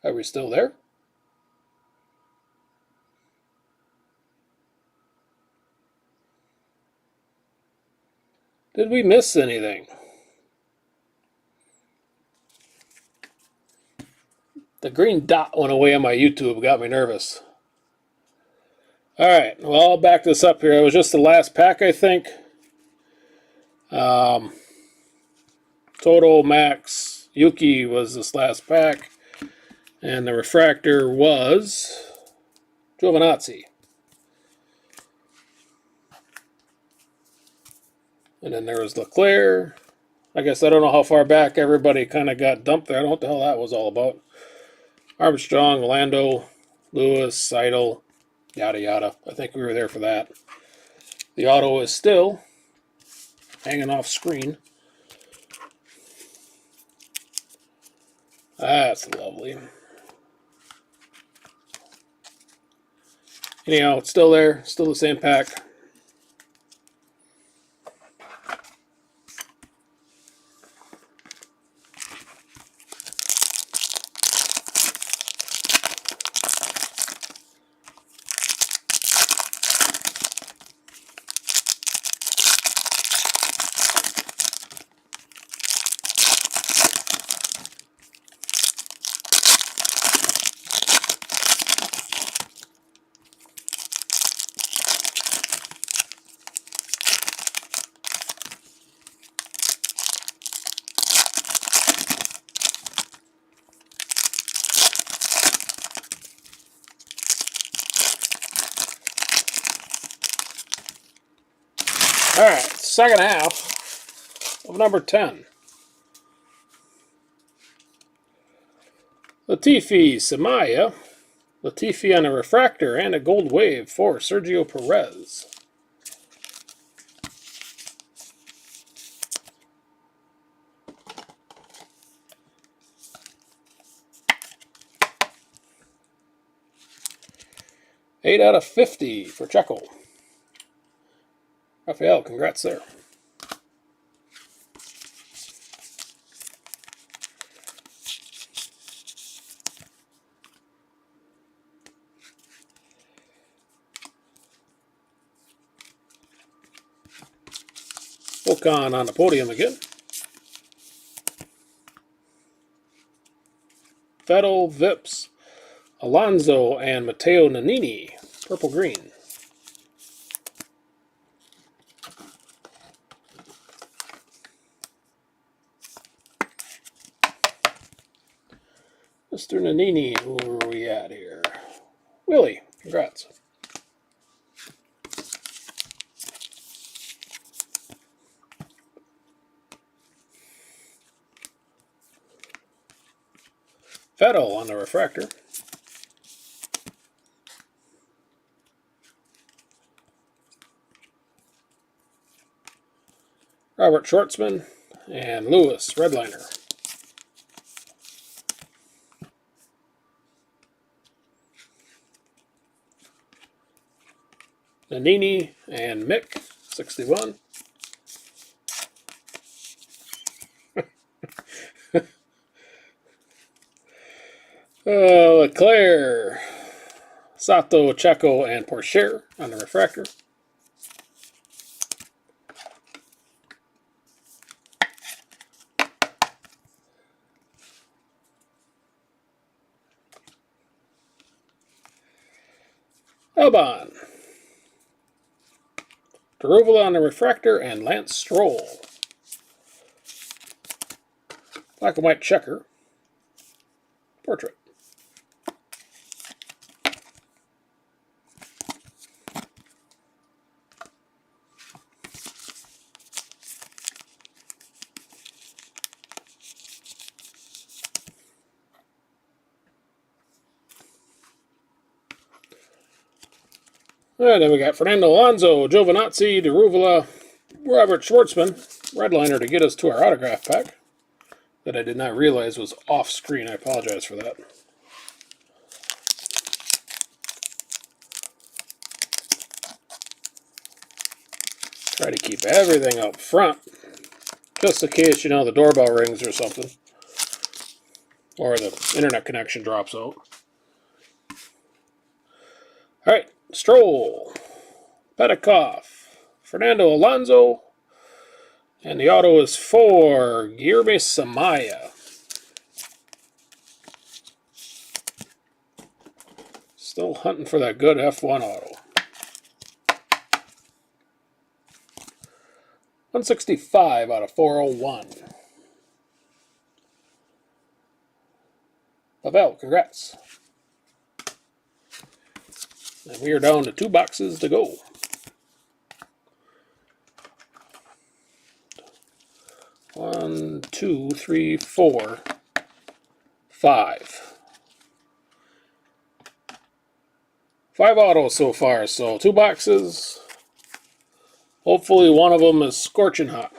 Are we still there? Did we miss anything? The green dot went away on my YouTube, got me nervous. Alright, well, I'll back this up here. It was just the last pack, I think. Total Max Yuki was this last pack. And the refractor was Giovinazzi. And then there was Leclerc. I guess I don't know how far back everybody kind of got dumped there. I don't know what the hell that was all about. Armstrong, Lando, Lewis, Seidel, yada yada. I think we were there for that. The auto is still hanging off screen. That's lovely. Anyhow, it's still there. Still the same pack. All right, second half of number 10. Latifi, Samaya. Latifi on a refractor and a gold wave for Sergio Perez. Eight out of 50 for Checo. Rafael, congrats there. Ocon on the podium again. Vettel, Vips, Alonso, and Matteo Nannini. Purple-green. Mr. Nannini, where are we at here? Willie, congrats. Vettel on the refractor. Robert Schwartzman and Lewis, redliner. Nannini and Mick, 61. Leclerc, Sato, Checo, and Pourchaire on the refractor. Albon, Daruvala on the refractor, and Lance Stroll. Black and white checker. Portrait. And then we got Fernando Alonso, Giovinazzi, Daruvala, Robert Schwartzman, redliner to get us to our autograph pack that I did not realize was off screen. I apologize for that. Try to keep everything up front, just in case, you know, the doorbell rings or something, or the internet connection drops out. All right, Stroll, Petikoff, Fernando Alonso, and the auto is for Guilherme Samaya. Still hunting for that good F1 auto. 165 out of 401. Pavel, congrats. And we are down to 2 boxes to go. One, two, three, four, 5. 5 autos so far, so 2 boxes. Hopefully one of them is scorching hot.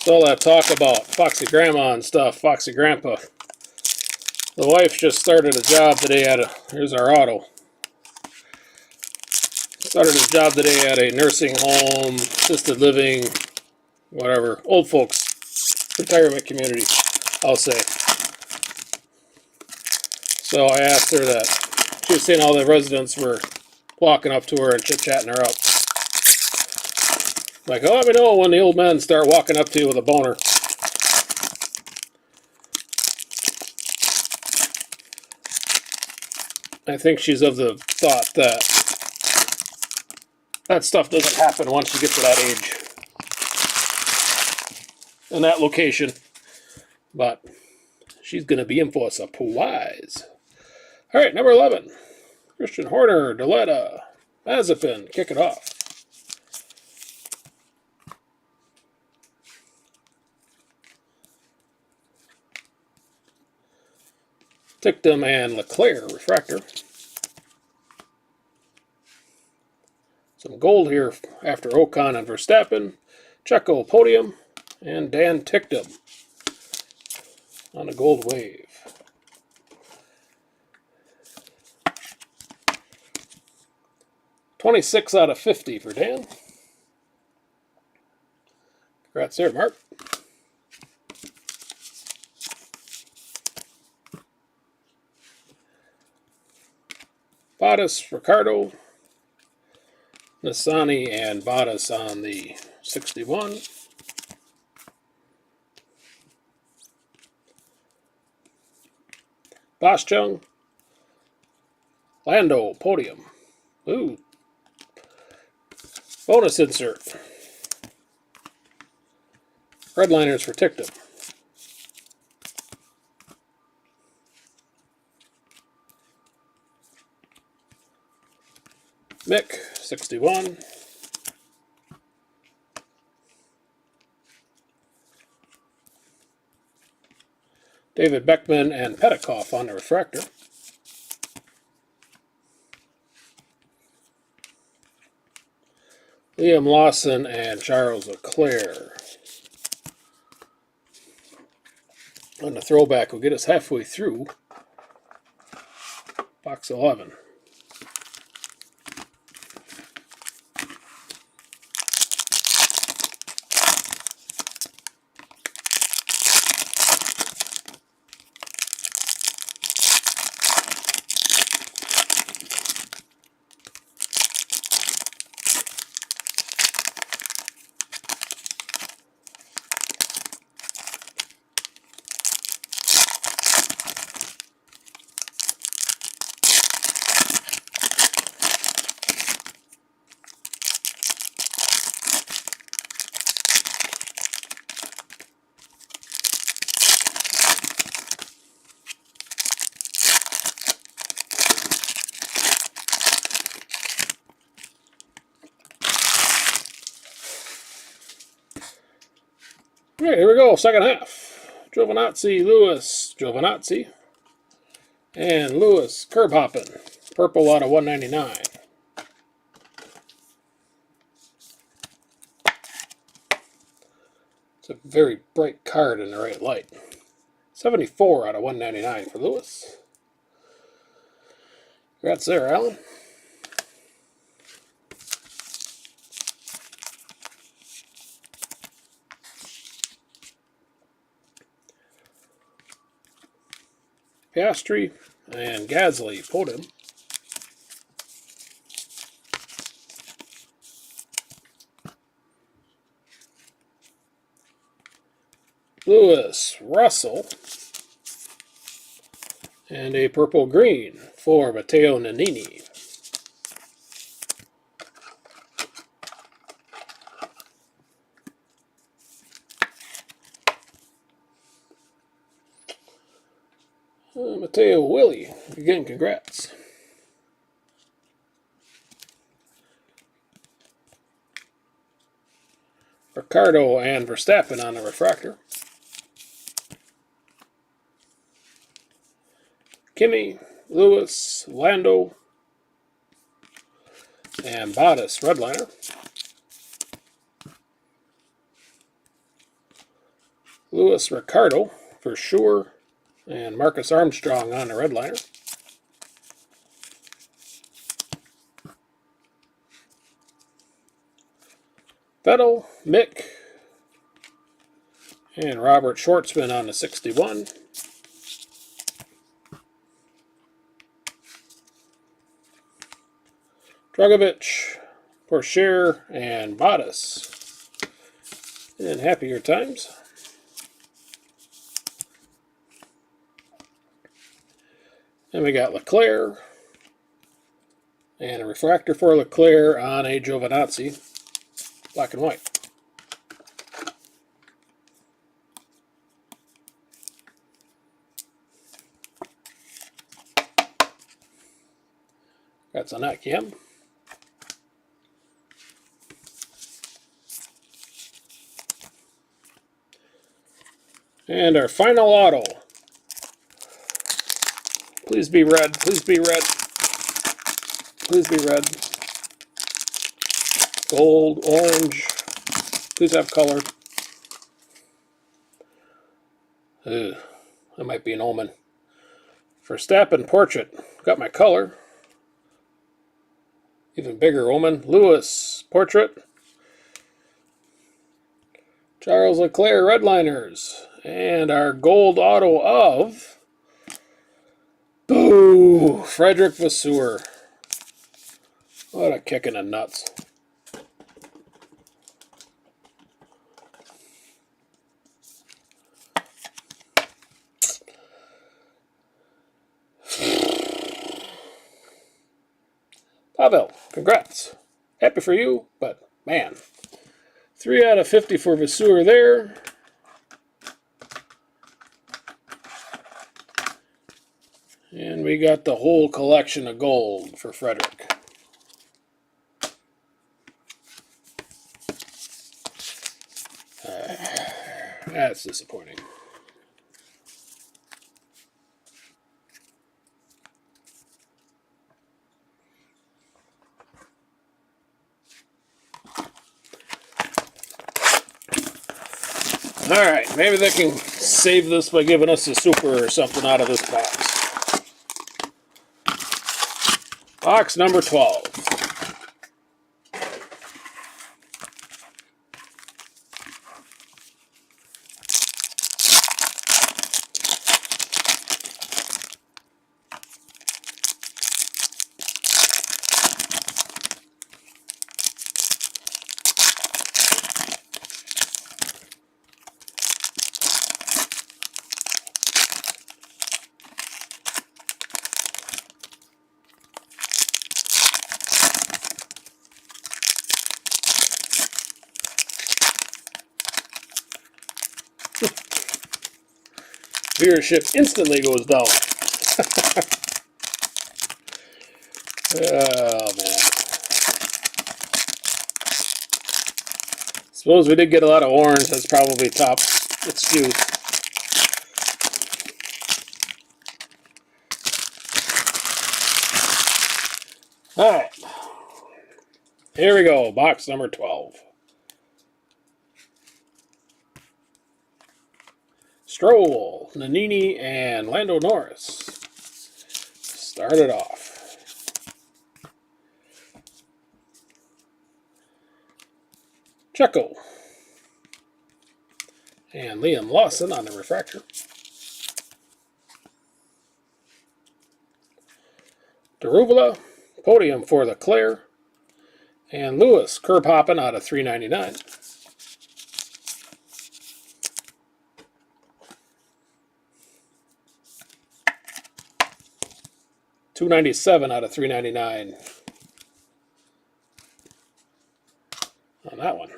So all that talk about Foxy Grandma and stuff, Foxy Grandpa. The wife just started a job today at here's our auto. Started a job today at a nursing home, assisted living, whatever, old folks, retirement community, I'll say. So I asked her that. She was saying all the residents were walking up to her and chit-chatting her up. Like, oh, let me know when the old men start walking up to you with a boner. I think she's of the thought that that stuff doesn't happen once you get to that age. In that location. But she's going to be in for a surprise. All right, number 11. Christian Horner, Deletta, Mazepin, kick it off. Tictum and Leclerc, refractor. Some gold here after Ocon and Verstappen. Checo, podium. And Dan Tictum on a gold wave. 26 out of 50 for Dan. Congrats there, Mark. Bottas, Ricardo, Nissany, and Bottas on the 61. Boschung, Lando, podium. Ooh. Bonus insert. Redliners for Tictum. Mick, 61. David Beckman and Petikoff on the refractor. Liam Lawson and Charles Leclerc. On the throwback will get us halfway through box 11. All right, here we go, second half. Giovinazzi, Lewis, Giovinazzi, and Lewis, curb hopping. Purple out of 199. It's a very bright card in the right light. 74 out of 199 for Lewis. Congrats there, Alan. Piastri and Gasly, podium. Lewis, Russell, and a purple-green for Matteo Nannini. Matteo Willie, again, congrats. Ricardo and Verstappen on the refractor. Kimi, Lewis, Lando, and Bottas, redliner. Lewis, Ricardo, for sure, and Marcus Armstrong on the redliner. Vettel, Mick, and Robert Schwartzman on the 61. Dragovich, Pourchaire, and Bottas. And happier times. And we got Leclerc. And a refractor for Leclerc on a Giovinazzi. Black and white. That's on that cam. And our final auto. Please be red. Please be red. Please be red. Gold, orange. Please have color. Ugh, that might be an omen. Verstappen portrait. Got my color. Even bigger woman. Lewis portrait. Charles Leclerc Redliners. And our gold auto of... Boo! Frederick Vasseur. What a kick in the nuts. Pavel, congrats. Happy for you, but man. 3 out of 50 for Vasseur there. And we got the whole collection of gold for Frederick. That's disappointing. Alright, maybe they can save this by giving us a super or something out of this box. Box number 12. Viewership instantly goes down. Oh, man. Suppose we did get a lot of orange. That's probably top its due. Alright. Here we go. Box number 12. Stroll, Nannini, and Lando Norris. Start it off. Checo. And Liam Lawson on the refractor. Daruvula, podium for Leclerc. And Lewis, curb hopping out of $3.99. $2.97 out of $3.99 on that one.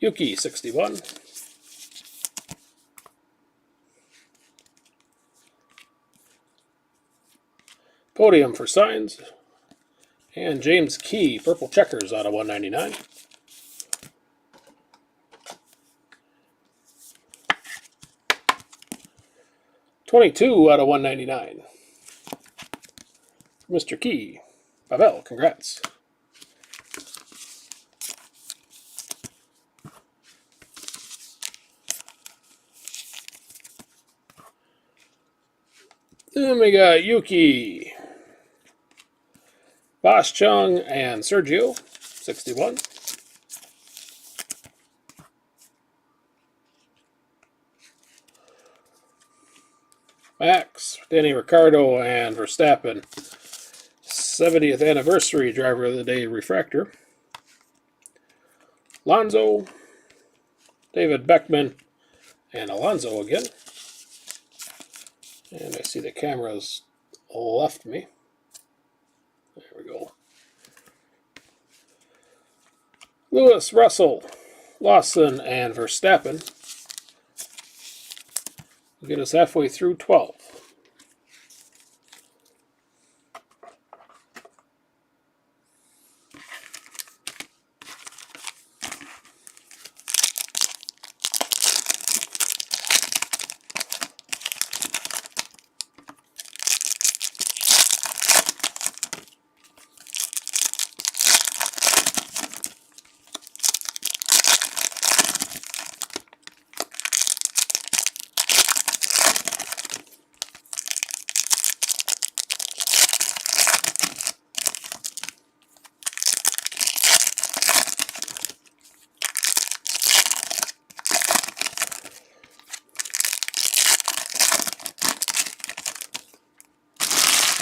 Yuki 61. Podium for Signs. And James Key, purple checkers out of $1.99. $22 out of $1.99. Mr. Key. Pavel, congrats. Then we got Yuki, Boss Chung, and Sergio, 61. Max, Danny Ricciardo, and Verstappen, 70th anniversary driver of the day refractor. Lonzo, David Beckman, and Alonso again. And I see the camera's left me. There we go. Lewis, Russell, Lawson, and Verstappen. We'll get us halfway through 12.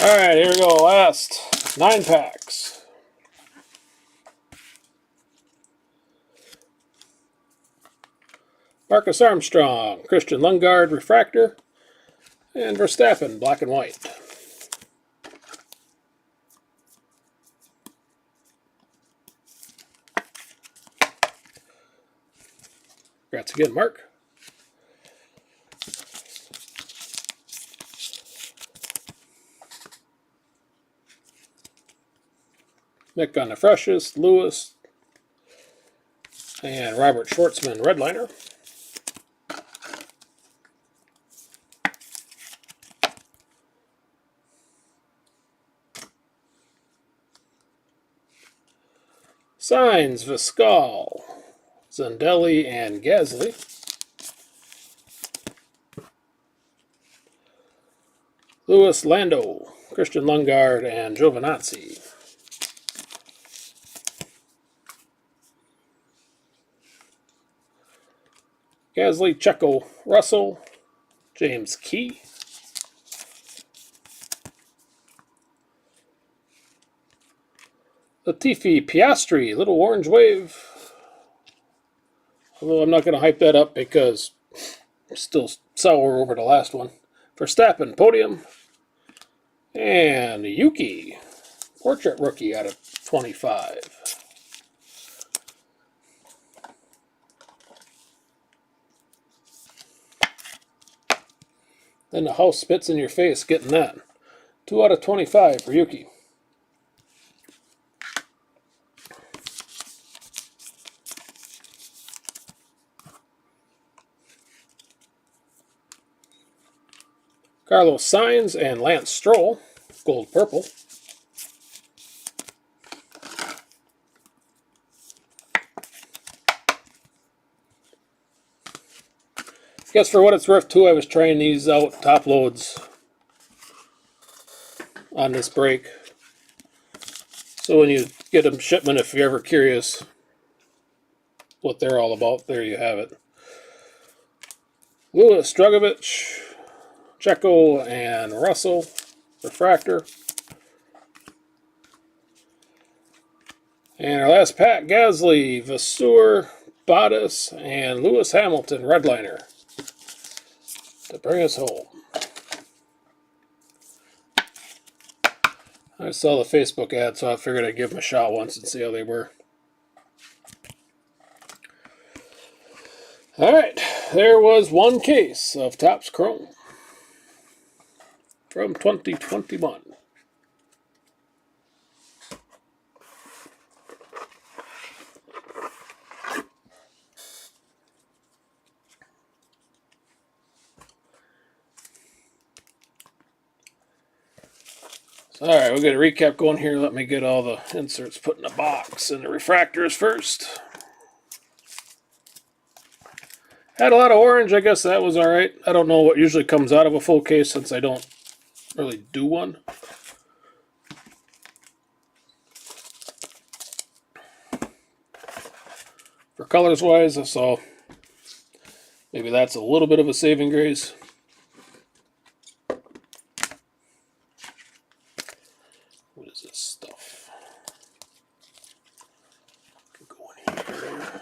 All right, here we go. Last 9 packs. Marcus Armstrong, Christian Lundgaard, Refractor, and Verstappen, black and white. Congrats again, Mark. Mick on the freshest, Lewis, and Robert Schwartzman, Redliner. Signs, Viscal, Zandelli, and Gasly. Lewis, Lando, Christian Lundgaard, and Giovinazzi. Gasly, Checo, Russell, James Key. Latifi, Piastri, Little Orange Wave. Although I'm not going to hype that up because I'm still sour over the last one. Verstappen, Podium. And Yuki, Portrait Rookie out of 25. Then the house spits in your face getting that. 2 out of 25 for Yuki. Carlos Sainz and Lance Stroll, gold purple. Guess for what it's worth too, I was trying these out top loads on this break. So when you get them shipment, if you're ever curious what they're all about, there you have it. Lewis, Dragovich, Checo, and Russell, Refractor. And our last pack, Gasly, Vasseur, Bottas, and Lewis Hamilton, Redliner, to bring us home. I saw the Facebook ad, so I figured I'd give them a shot once and see how they were. Alright, there was one case of Topps Chrome from 2021. Alright, we'll get a recap going here. Let me get all the inserts put in a box and the refractors first. Had a lot of orange, I guess that was alright. I don't know what usually comes out of a full case since I don't really do one. For colors wise, I saw maybe that's a little bit of a saving grace. What is this stuff? Could go in here.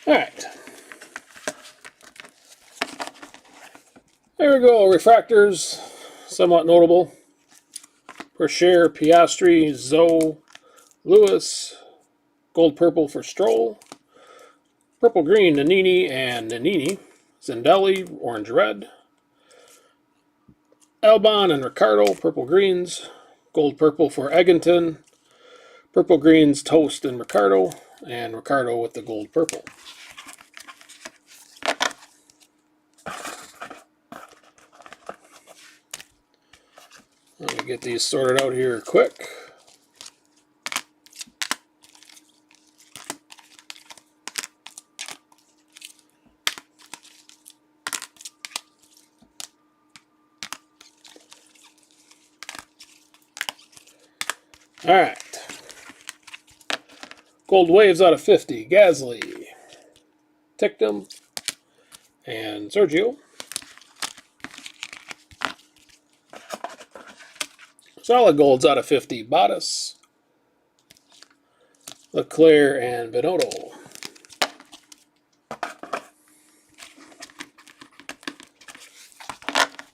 Alright. There we go. Refractors, somewhat notable. Per share, Piastri, Zoe, Lewis, gold purple for Stroll, purple green, Nannini and Nannini, Zandelli, orange red, Albon and Ricardo, purple greens, gold purple for Eggington, purple greens, Toast and Ricardo with the gold purple. Let me get these sorted out here quick. All right. Gold Waves out of 50. Gasly, Tictum, and Sergio. Solid Golds out of 50. Bottas, Leclerc, and Binotto.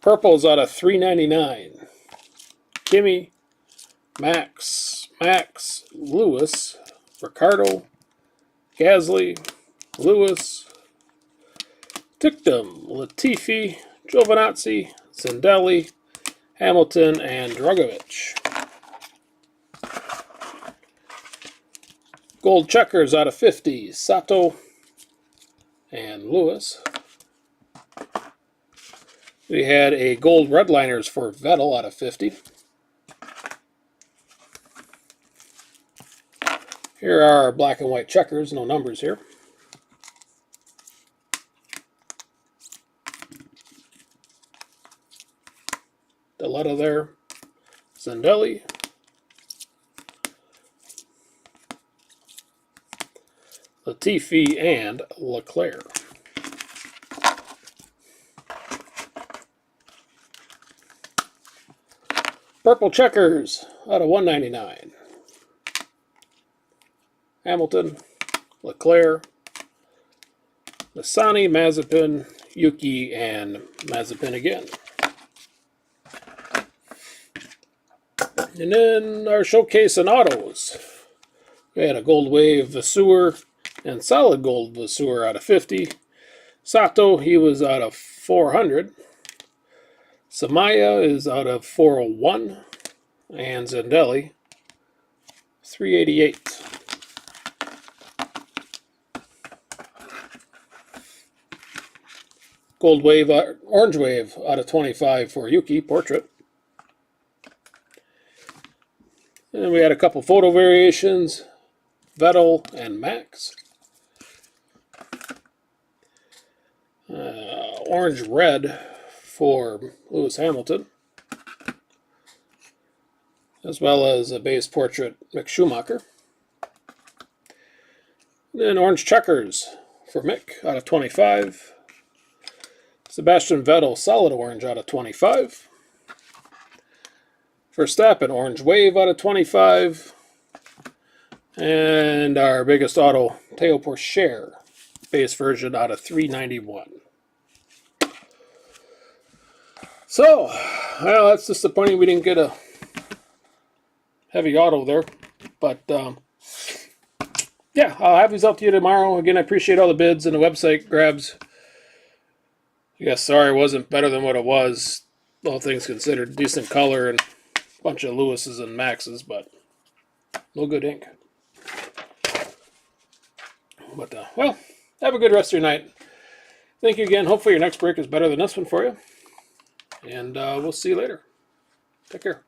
Purples out of 399. Kimi, Max, Lewis, Ricardo, Gasly, Lewis, Tictum, Latifi, Giovinazzi, Zindelli, Hamilton, and Drugovich. Gold Checkers out of 50. Sato and Lewis. We had a gold Redliners for Vettel out of 50. Here are our black and white checkers, no numbers here. Deletta there, Zindelli, Latifi, and Leclerc. Purple Checkers out of 199. Hamilton, Leclerc, Masani, Mazepin, Yuki, and Mazepin again. And then our showcase in autos. We had a gold wave Vasseur and solid gold Vasseur out of 50. Sato, he was out of 400. Samaya is out of 401. And Zindelli, 388. Gold wave, orange wave out of 25 for Yuki, portrait. And we had a couple photo variations, Vettel and Max. Orange red for Lewis Hamilton, as well as a base portrait Mick Schumacher. And then orange checkers for Mick out of 25. Sebastian Vettel solid orange out of 25. Verstappen orange wave out of 25. And our biggest auto, Théo Pourchaire, base version out of 391. So, well, that's disappointing we didn't get a heavy auto there. But, yeah, I'll have these out to you tomorrow. Again, I appreciate all the bids and the website grabs. Yeah, sorry it wasn't better than what it was, all things considered. Decent color and a bunch of Lewis's and Maxes, but no good ink. But, well, have a good rest of your night. Thank you again. Hopefully your next break is better than this one for you. And we'll see you later. Take care.